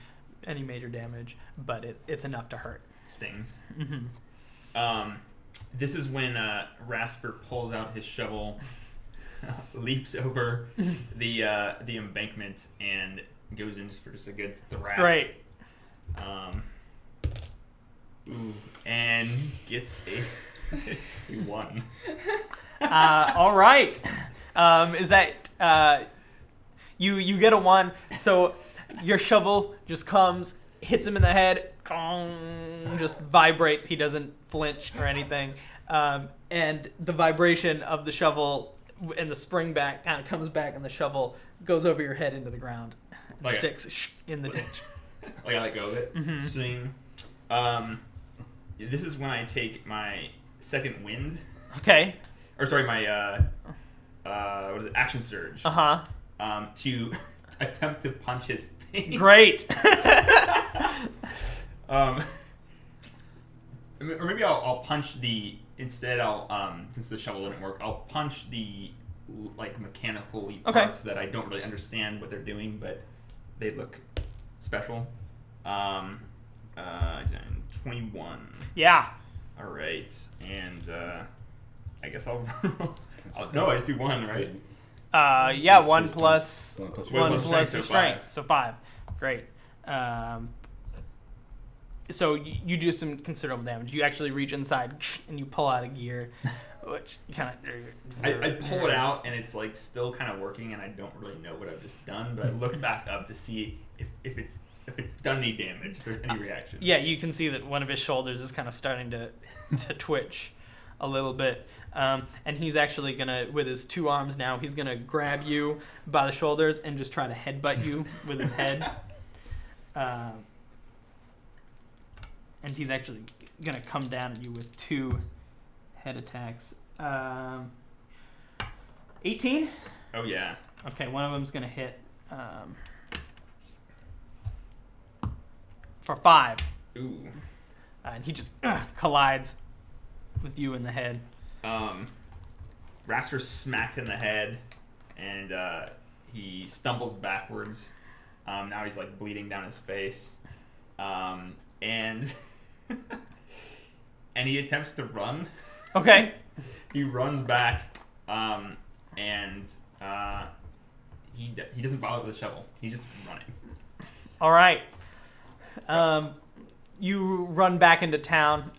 major damage, but it's enough to hurt. Stings. Mm-hmm. This is when Rasper pulls out his shovel, leaps over the embankment, and goes in for a good thrash. Great. And gets a 1. All right. Is that you get a 1? So your shovel just comes, hits him in the head, just vibrates. He doesn't flinch or anything, and the vibration of the shovel and the spring back kind of comes back, and the shovel goes over your head into the ground and sticks in the ditch. Like I let go of it. Mm-hmm. Swing. This is when I take my second wind. Okay. Or sorry, my what is it? Action surge. To attempt to punch his face. Great. Or maybe I'll punch the instead. I'll since the shovel didn't work, I'll punch the mechanical parts that I don't really understand what they're doing, but they look special. 21. Yeah. All right, and I guess I'll no, I just do 1, right? Yeah, 1 plus One plus your strength, so 5. Great. So you do some considerable damage. You actually reach inside and you pull out a gear, which you kind of. I pull it out and it's still kind of working, and I don't really know what I've just done. But I look back up to see if it's done any damage, if there's any reaction. Yeah, you can see that one of his shoulders is kind of starting to twitch a little bit. And he's actually gonna, with his 2 arms now, he's gonna grab you by the shoulders and just try to headbutt you with his head. And he's actually gonna come down at you with 2 head attacks. 18? Oh yeah. Okay, one of them's gonna hit for 5. Ooh. And he just collides with you in the head. Rasper's smacked in the head, and he stumbles backwards. Now he's bleeding down his face, and and he attempts to run. Okay. He runs back, and he doesn't bother with the shovel. He's just running. All right. You run back into town.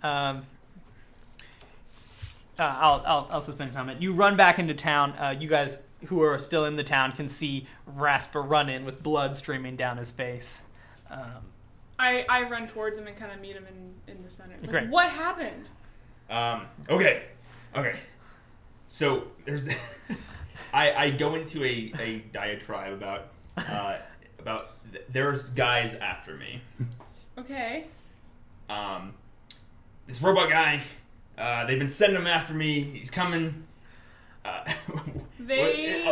I'll suspend comment. You run back into town. You guys who are still in the town can see Rasper run in with blood streaming down his face. I run towards him and kind of meet him in the center. Great. What happened? Okay. So there's, I go into a diatribe about there's guys after me. Okay. This robot guy, they've been sending him after me. He's coming. I'm bleeding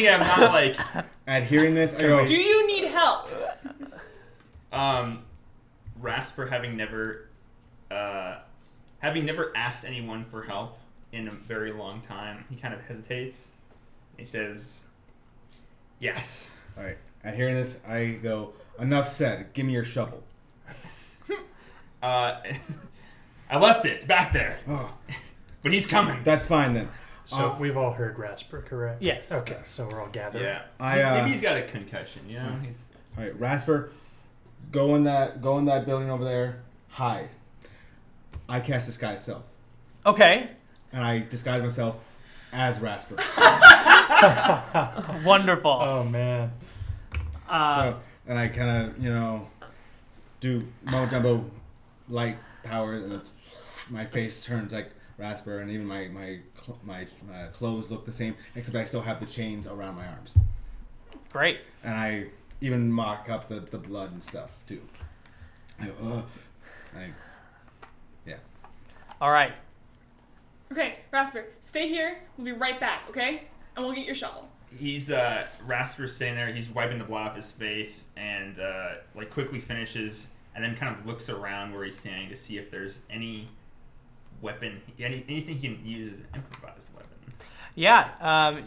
and I'm not At hearing this, I go. Do you need help? Rasper having never asked anyone for help in a very long time, he kind of hesitates. He says, "Yes." All right. At hearing this, I go. Enough said. Give me your shovel. I left it. It's back there. Oh, But he's coming. that's fine then. So we've all heard Rasper, correct? Yes. Okay, so we're all gathered. Yeah. I, Maybe he's got a concussion, you know? He's... All right, Rasper, go in that building over there. Hide. I cast Disguise Self, Okay. and I disguise myself as Rasper. Wonderful. Oh man. And I kind of, do Mo Jumbo light powers, and my face turns like Rasper, and even my clothes look the same, except I still have the chains around my arms. Great. And I even mock up the blood and stuff too. I go, yeah. All right. Okay, Rasper, stay here. We'll be right back, okay? And we'll get your shovel. He's Rasper's sitting there. He's wiping the blood off his face, and quickly finishes, and then kind of looks around where he's standing to see if there's any weapon, anything he can use as an improvised weapon. Yeah.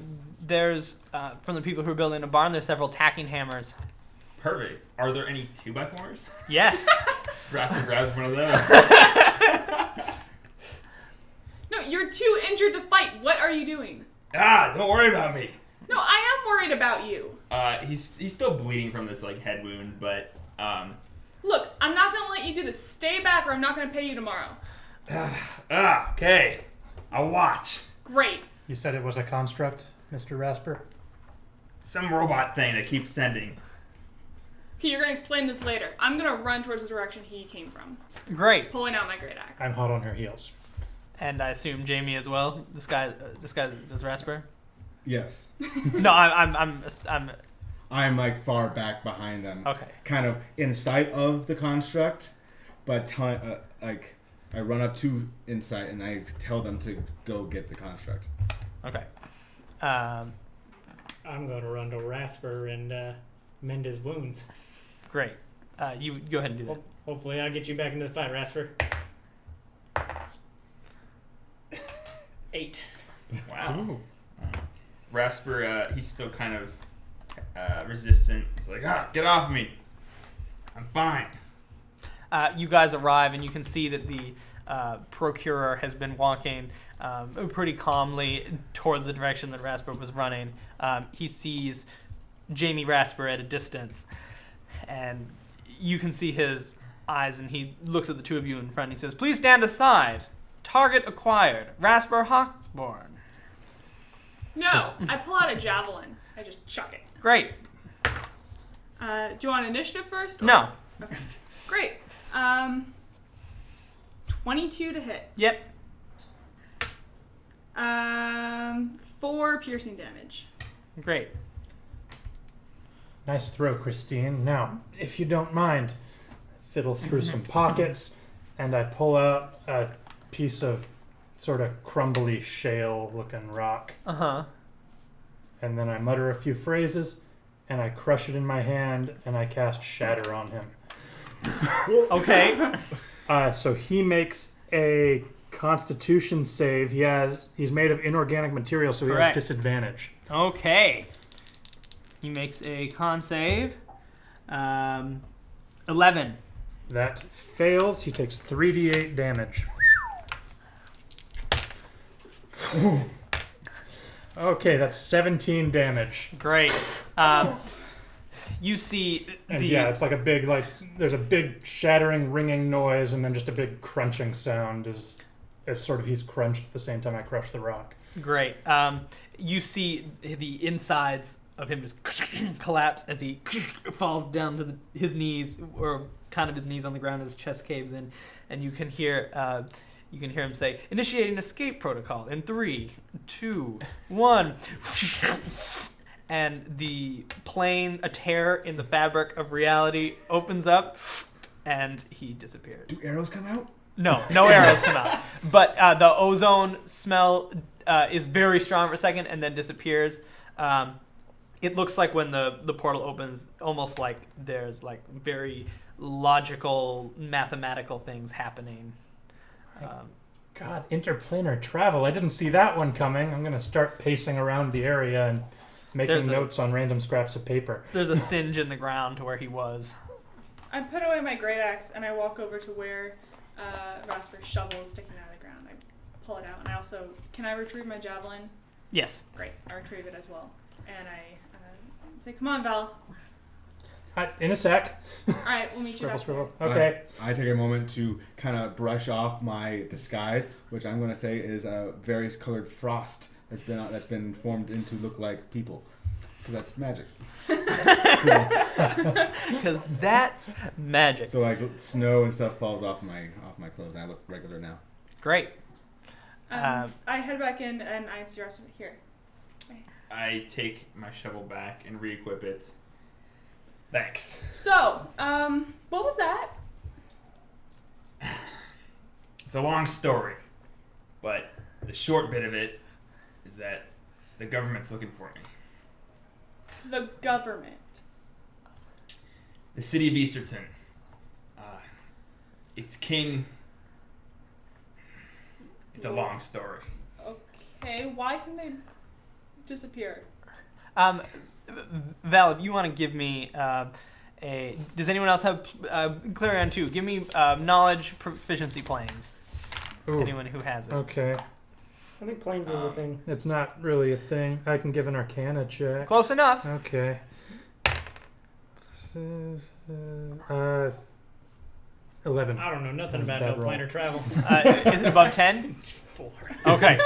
There's from the people who are building a barn. There's several tacking hammers. Perfect. Are there any 2x4s? Yes. Rasper grabs one of those. No, you're too injured to fight. What are you doing? Don't worry about me. No, I am worried about you. He's still bleeding from this head wound, but Look, I'm not gonna let you do this. Stay back or I'm not gonna pay you tomorrow. Okay. I'll watch. Great. You said it was a construct, Mr. Rasper? Some robot thing that keeps sending. Okay, you're gonna explain this later. I'm gonna run towards the direction he came from, Great. pulling out my great axe. I'm hot on her heels. And I assume Jamie as well. This guy does Rasper. Yes. No, I'm I'm like far back behind them. okay. Kind of in sight of the construct, but I run up to inside and I tell them to go get the construct. Okay. I'm going to run to Rasper and mend his wounds. Great. You go ahead and do that. Hopefully I'll get you back into the fight, Rasper. 8. Wow. Ooh. Rasper, he's still kind of resistant. He's like, get off me. I'm fine. You guys arrive, and you can see that the procurer has been walking pretty calmly towards the direction that Rasper was running. He sees Jamie Rasper at a distance, and you can see his eyes, and he looks at the two of you in front, and he says, "Please stand aside. Target acquired. Rasper Hawksborn." No, I pull out a javelin. I just chuck it. Great. Do you want initiative first? No. Okay. Great. 22 to hit. Yep. 4 piercing damage. Great. Nice throw, Christine. Now, if you don't mind, fiddle through some pockets, and I pull out a piece of sort of crumbly shale-looking rock, Uh-huh. and then I mutter a few phrases, and I crush it in my hand, and I cast Shatter on him. Okay. So he makes a Constitution save. He's made of inorganic material, so he Correct. has disadvantage. Okay. He makes a con save. 11. That fails. He takes 3d8 damage. Okay, that's 17 damage. Great. You see And the yeah, it's like a big, there's a big shattering, ringing noise, and then just a big crunching sound as sort of he's crunched at the same time I crush the rock. great. You see the insides of him just collapse as he falls down to his knees, or kind of his knees on the ground as his chest caves in, and you can hear him say, "Initiating escape protocol in 3, 2, 1." And the plane, a tear in the fabric of reality, opens up, and he disappears. Do arrows come out? No arrows come out. But the ozone smell is very strong for a second and then disappears. It looks like when the portal opens, almost like there's very logical, mathematical things happening. God, interplanar travel. I didn't see that one coming. I'm going to start pacing around the area and making notes on random scraps of paper. There's a singe in the ground to where he was. I put away my great axe and I walk over to where Rasper's shovel is sticking out of the ground. I pull it out, and I also can I retrieve my javelin? Yes. Great, I retrieve it as well, and I say, "Come on, Val. In a sec. All right, we'll meet you Scribble, back there." scribble. Okay. I take a moment to kind of brush off my disguise, which I'm going to say is various colored frost that's been formed into look like people, because that's magic. Because that's magic. So like snow and stuff falls off my clothes, and I look regular now. Great. I head back in, and I see here. I take my shovel back and re-equip it. Thanks. So, what was that? It's a long story, but the short bit of it is that the government's looking for me. The government. The city of Easterton. Its king. It's a long story. Okay, why can they disappear? Val, if you want to give me does anyone else have Clarion 2? Give me knowledge proficiency planes. Ooh. Anyone who has it. Okay. I think planes is a thing. It's not really a thing. I can give an Arcana check. Close enough. Okay. 11. I don't know nothing about Bad no roll. planar travel. Is it above 10? 4. Okay.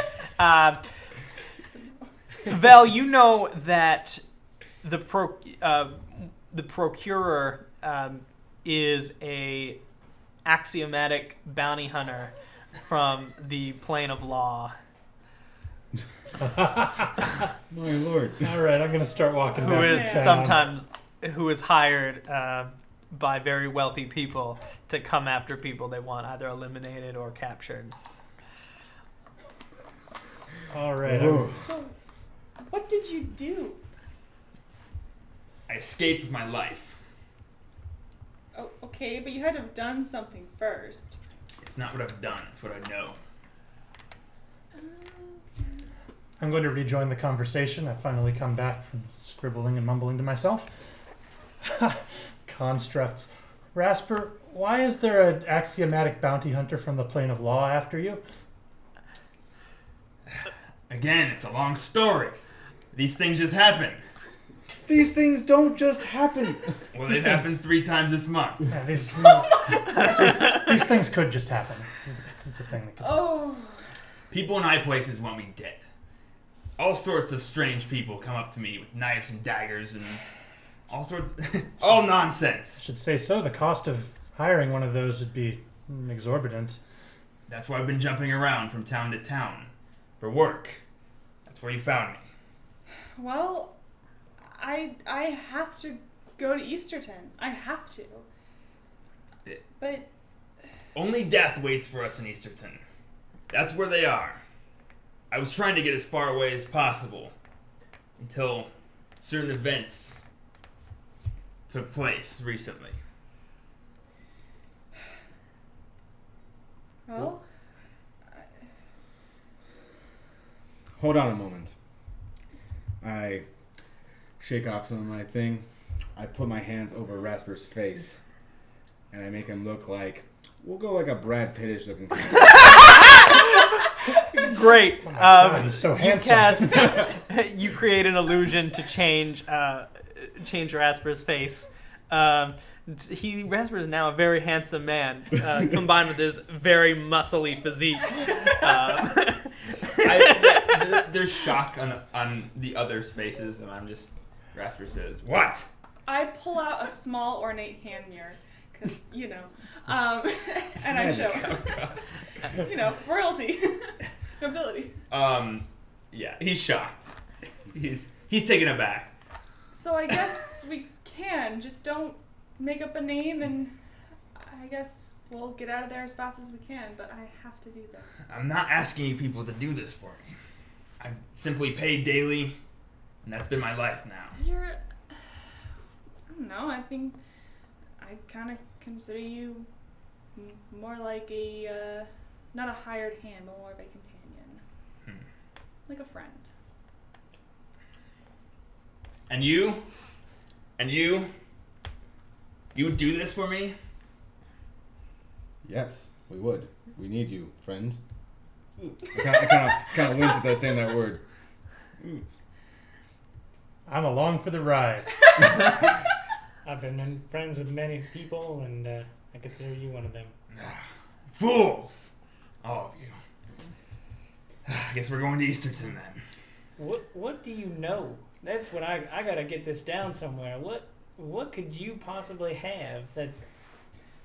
Val, you know that the procurer is a axiomatic bounty hunter from the plane of law. My lord. All right, I'm going to start walking Who back is to town. sometimes hired by very wealthy people to come after people they want either eliminated or captured. All right. Whoa. So, what did you do? I escaped with my life. Oh, okay, but you had to have done something first. It's not what I've done, it's what I know. I'm going to rejoin the conversation. I finally come back from scribbling and mumbling to myself. Constructs. Rasper, why is there an axiomatic bounty hunter from the plane of law after you? Again, it's a long story. These things just happen. These things don't just happen. Well, they've happened 3 times this month. Yeah, these things could just happen. It's a thing that could Oh. People in high places want me dead. All sorts of strange people come up to me with knives and daggers and all sorts all nonsense. should say so. The cost of hiring one of those would be exorbitant. That's why I've been jumping around from town to town for work. That's where you found me. Well, I have to go to Easterton. I have to. But Only death waits for us in Easterton. That's where they are. I was trying to get as far away as possible until certain events took place recently. well, Hold on a moment. I shake off some of my thing. I put my hands over Rasper's face, and I make him look like, we'll go like a Brad Pittish looking guy. Great. God, he's so handsome. You create an illusion to change Rasper's face. Rasper is now a very handsome man, combined with his very muscly physique. There's shock on the others' faces, and I'm just. Rasper says, "What?" I pull out a small ornate hand mirror, because, and I show, royalty, nobility. Yeah, he's shocked. He's taken aback. So I guess we can, just don't make up a name, and I guess we'll get out of there as fast as we can, but I have to do this. I'm not asking you people to do this for me. I'm simply paid daily, and that's been my life now. I don't know, I think I kind of consider you more like a, not a hired hand, but more of a companion. Like a friend. And you? You would do this for me? Yes. We would. We need you, friend. I kind of wince at that saying that word. I'm along for the ride. I've been friends with many people, and I consider you one of them. Fools! All of you. I guess we're going to Easterton then. What do you know? That's what I gotta get this down somewhere. What could you possibly have that?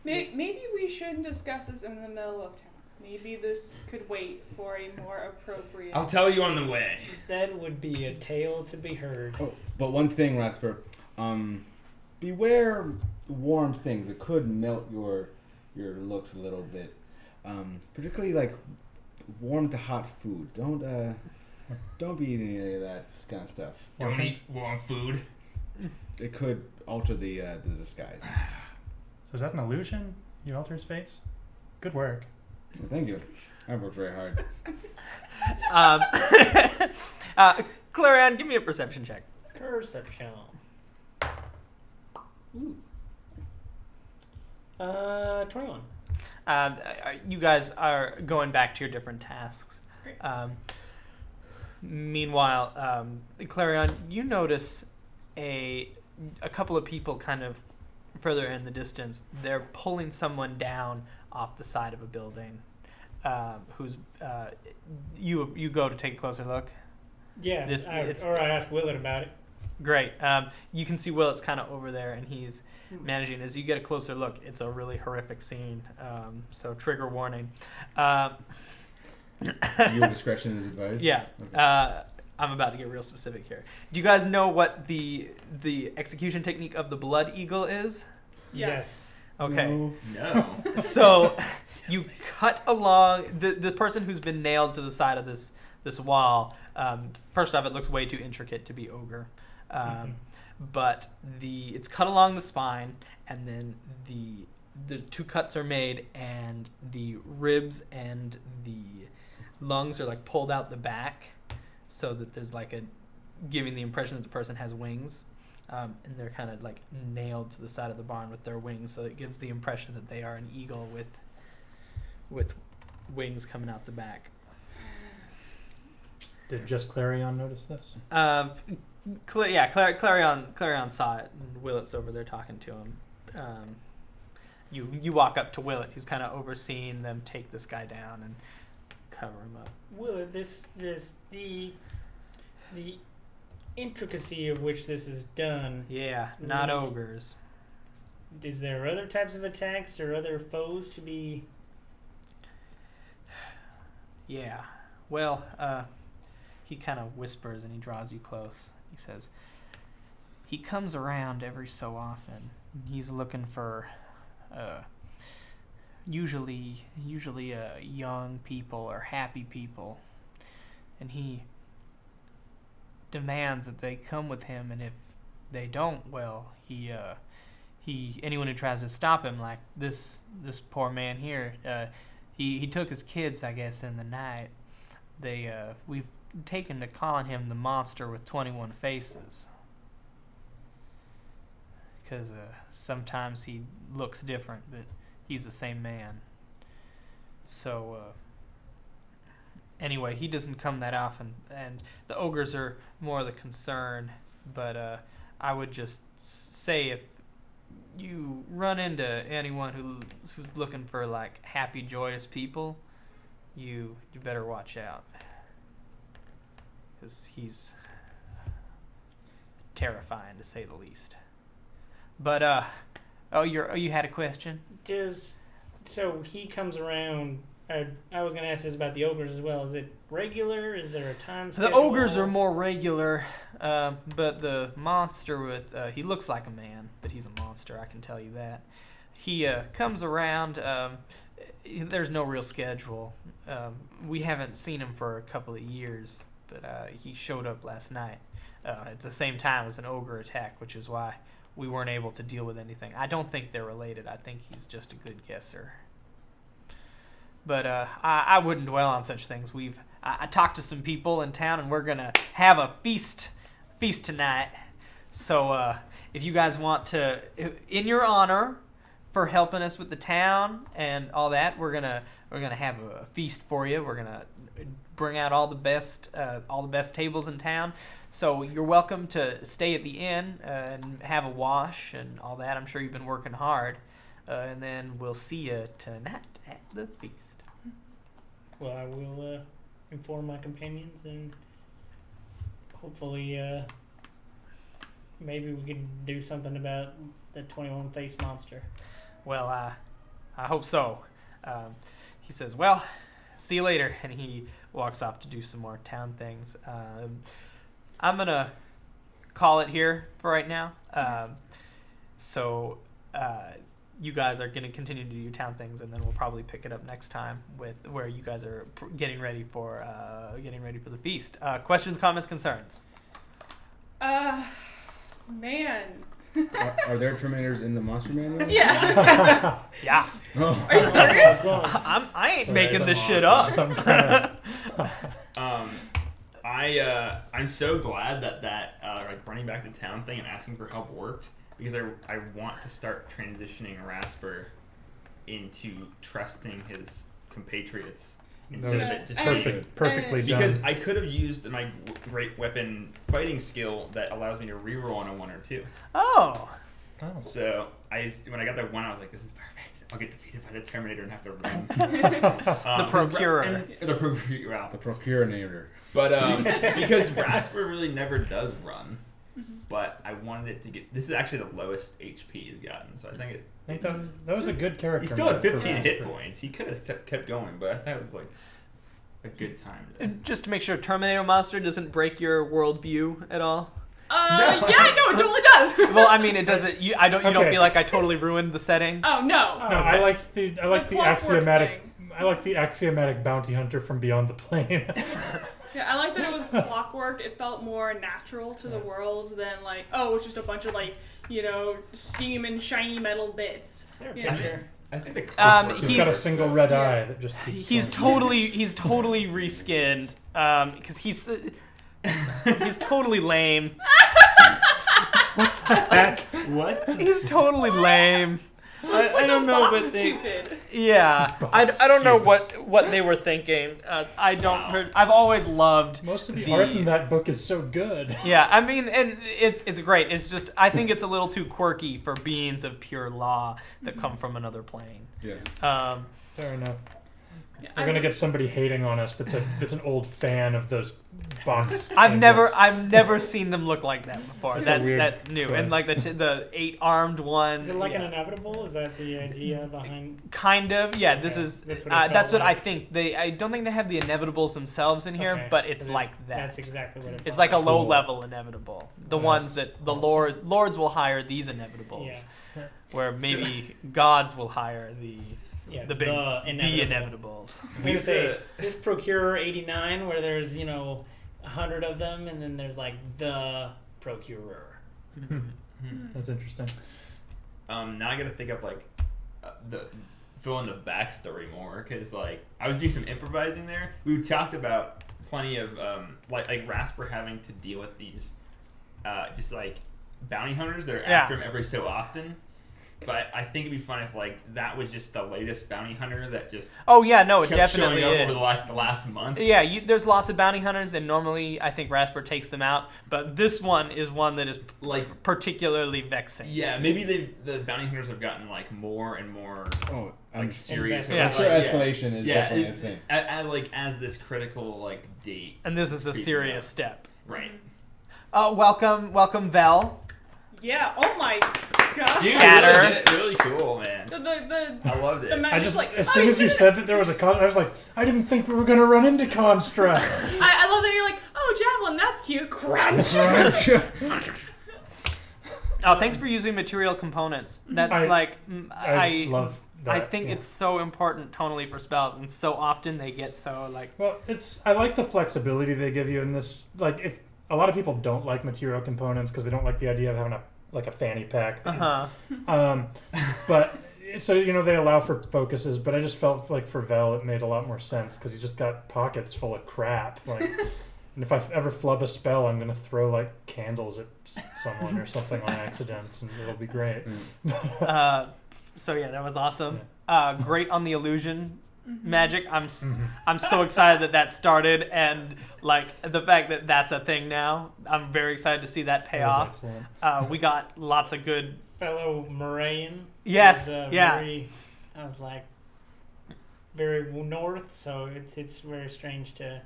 Maybe we shouldn't discuss this in the middle of town. Maybe this could wait for a more appropriate... I'll tell you on the way. That would be a tale to be heard. Oh, but one thing, Rasper. Beware warm things. It could melt your looks a little bit. Particularly like warm to hot food. Don't be eating any of that kind of stuff. Don't eat warm food. It could alter the disguise. So is that an illusion? You alter his face? Good work. Well, thank you. I've worked very hard. Clarion, give me a perception check. Perception. Ooh. 21. You guys are going back to your different tasks. Great. Meanwhile, Clarion, you notice a couple of people kind of further in the distance. They're pulling someone down off the side of a building. Who's you go to take a closer look. Yeah, I ask Willett about it. Great. You can see Willett's kind of over there, and he's managing. As you get a closer look, it's a really horrific scene. So trigger warning. Your discretion is advised? Yeah. Okay. I'm about to get real specific here. Do you guys know what the execution technique of the blood eagle is? Yes. Okay. No. So you cut along the person who's been nailed to the side of this wall. First off, it looks way too intricate to be ogre. But it's cut along the spine, and then the two cuts are made, and the ribs and the lungs are like pulled out the back, so that there's like giving the impression that the person has wings, and they're kind of like nailed to the side of the barn with their wings, so it gives the impression that they are an eagle with wings coming out the back. Did just Clarion notice this? Clarion saw it, and Willett's over there talking to him. You walk up to Willett, who's kind of overseeing them take this guy down and cover him up. Willett, the intricacy of which this is done. Yeah, not ogres. Is there other types of attacks or other foes to be? Yeah. Well, he kind of whispers and he draws you close. He says, he comes around every so often. He's looking for usually young people or happy people, and he demands that they come with him, and if they don't, well, he anyone who tries to stop him, like this poor man here, he took his kids, I guess, in the night. We've taken to calling him the monster with 21 faces, because sometimes he looks different, but he's the same man. So anyway, he doesn't come that often, and the ogres are more the concern, but I would just say if you run into anyone who's looking for like happy, joyous people, you better watch out, because he's terrifying to say the least. But you had a question? So he comes around. I was gonna ask this about the ogres as well. Is it regular? Is there a time schedule? The ogres are more regular, but the monster he looks like a man, but he's a monster, I can tell you that. He comes around. There's no real schedule. We haven't seen him for a couple of years, but he showed up last night. At the same time as an ogre attack, which is why we weren't able to deal with anything. I don't think they're related. I think he's just a good guesser. But I wouldn't dwell on such things. I talked to some people in town, and we're gonna have a feast tonight. So if you guys want to, in your honor, for helping us with the town and all that. We're gonna have a feast for you. We're gonna bring out all the best tables in town. So you're welcome to stay at the inn and have a wash and all that. I'm sure you've been working hard. And then we'll see you tonight at the feast. Well, I will inform my companions, and hopefully maybe we can do something about the 21-face monster. Well, I hope so. He says, well, see you later. And he walks off to do some more town things. I'm going to call it here for right now. So you guys are going to continue to do your town things, and then we'll probably pick it up next time with where you guys are getting ready for the feast. Questions, comments, concerns? Man. Are there Terminators in the monster manual? Yeah. Yeah. Oh. Are you serious? I ain't making this shit up. I'm so glad that like running back to town thing and asking for help worked, because I want to start transitioning Rasper into trusting his compatriots instead of it just perfectly done. because I could have used my great weapon fighting skill that allows me to reroll on a 1 or 2. Oh. So when I got that 1, I was like, this is perfect. I'll get defeated by the Terminator and have to run. The Procurer. The Procurer. Wow. The Procurator. But because Rasper really never does run, but I wanted it to get. This is actually the lowest HP he's gotten, so I think that was a good character. He's still at 15 hit Rasper. points. He could have kept going, but I thought it was like a good time. Just to make sure Terminator Monster doesn't break your worldview at all. Yeah, no, it totally does. Well, I mean, it doesn't. You don't feel like I totally ruined the setting. Oh no. No, I liked the clockwork axiomatic. thing. I like the axiomatic bounty hunter from Beyond the Plane. Yeah, I like that it was clockwork. It felt more natural to the world than like, oh, it's just a bunch of like, steam and shiny metal bits. Is there a Yeah. picture? I think the clockwork He's got a single red eye that just keeps He's going. totally reskinned because he's totally lame. Heck. What? He's totally lame. I don't know, but Cupid. yeah, I don't know what they were thinking. I don't. Wow. I've always loved Most of the art in that book is so good. Yeah, I mean, and it's great. It's just I think it's a little too quirky for beings of pure law that come from another plane. Yes. Fair enough. Yeah, We're gonna get somebody hating on us. That's an old fan of those box. I've angles. never seen them look like that before. That's a weird That's new. choice. And like the 8-armed one. Is it like yeah. an inevitable? Is that the idea behind? Kind of, yeah. This Okay, is that's that's what it what I felt think. I don't think they have the inevitables themselves in here, Okay, but it's but like that. That's exactly what it It's felt like a low Cool. level inevitable. The That's ones that the awesome. lords will hire these inevitables, Yeah. where maybe gods will hire the big inevitable. inevitables. I'm gonna say this Procurer 89, where there's 100 of them, and then there's like the Procurer. That's interesting. Now I gotta think up like fill in the backstory more, because like I was doing some improvising there. We talked about plenty of like Rasper having to deal with these just like bounty hunters that are after him every so often. But I think it'd be fun if like that was just the latest bounty hunter that just Oh yeah, no, it kept definitely showing up is. over the last month. Yeah, there's lots of bounty hunters, and normally I think Rasper takes them out, but this one is one that is Like particularly vexing. yeah, maybe the bounty hunters have gotten like more and more Oh, like serious. Yeah. I'm sure escalation is definitely a thing. As this critical like date. And this is a Creeping serious out. step. Right. Welcome, Vel. Yeah. Oh my gosh. Dude, Hatter. you did it really cool, man. I loved it. The man I just just like as soon as you said that there was a con, I was like, I didn't think we were gonna run into constructs. I love that you're like, oh, javelin, that's cute. Crunch. Oh, thanks for using material components. That's I love that. I think yeah. it's so important tonally for spells, and so often they get so like. Well, I like the flexibility they give you in this. Like, if a lot of people don't like material components because they don't like the idea of having a fanny pack. But so they allow for focuses, but I just felt like for Vel it made a lot more sense because he just got pockets full of crap. Like, and if I ever flub a spell, I'm gonna throw like candles at someone or something on accident, and it'll be great. So yeah, that was awesome. Yeah. Great on the illusion magic. I'm so excited that started, and like the fact that that's a thing now. I'm very excited to see that pay That was off. excellent. We got lots of good. Fellow Moraine. Yes. Was, Yeah. I was like very north, so it's very strange to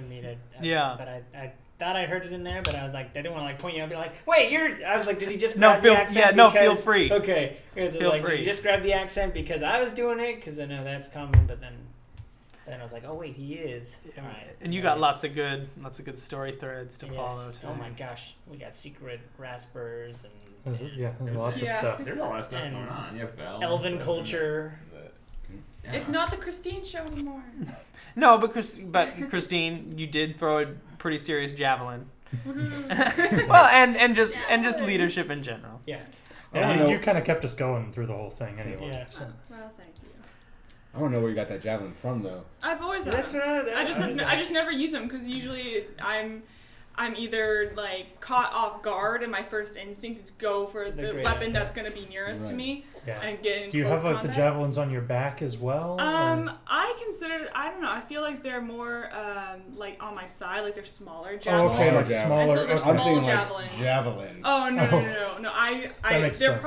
meet it. Yeah. But I thought I heard it in there, but I was like, I didn't want to like point you out and be like, wait, you're. I was like, did he just grab the accent? Feel free. Okay. Feel like, free. Did he just grab the accent because I was doing it? Because I know that's common, but then I was like, oh wait, he is. Yeah. All right. And you got lots of good story threads to Yes. follow too. Oh my gosh, we got secret raspers and There's lots of Yeah. stuff. There's a lot of stuff And going on. You have elven culture. It's not the Christine show anymore. No, but Christine, you did throw a pretty serious javelin. Well, and just leadership in general. Yeah. Yeah, you kind of kept us going through the whole thing anyway. Yeah. So. Well, thank you. I don't know where you got that javelin from, though. I've always had That's them. what I just never use them because usually I'm either like caught off guard and my first instinct is go for the great weapon idea. that's going to be nearest to Right. me Yeah. and get in Do you close have like combat. the javelins on your back as well? I consider, I don't know, I feel like they're more like on my side, like they're smaller Oh, javelins. okay, like Javelin. smaller. And so they're okay. I'm small thinking javelins. like javelin. Oh no! I That makes they're sense.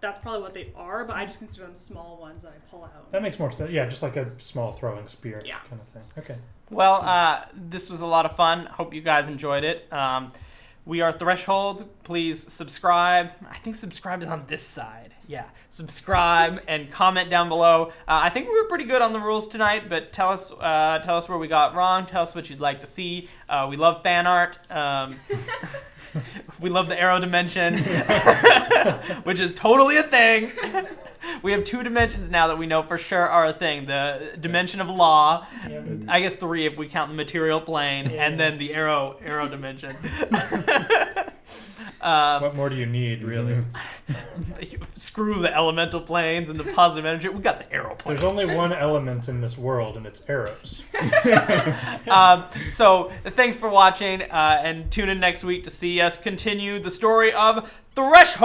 that's probably what they are, but I just consider them small ones that I pull out. That makes more sense. Yeah, just like a small throwing spear Yeah. kind of thing. Okay. Well, this was a lot of fun. Hope you guys enjoyed it. We are Threshold. Please subscribe. I think subscribe is on this side. Yeah, subscribe and comment down below. I think we were pretty good on the rules tonight, but tell us where we got wrong. Tell us what you'd like to see. We love fan art. We love the arrow dimension, which is totally a thing. We have 2 dimensions now that we know for sure are a thing. The dimension of law, I guess 3 if we count the material plane, and then the arrow dimension. What more do you need, really? Screw the elemental planes and the positive energy. We got the arrow plane. There's only one element in this world, and it's arrows. So thanks for watching, and tune in next week to see us continue the story of Threshold.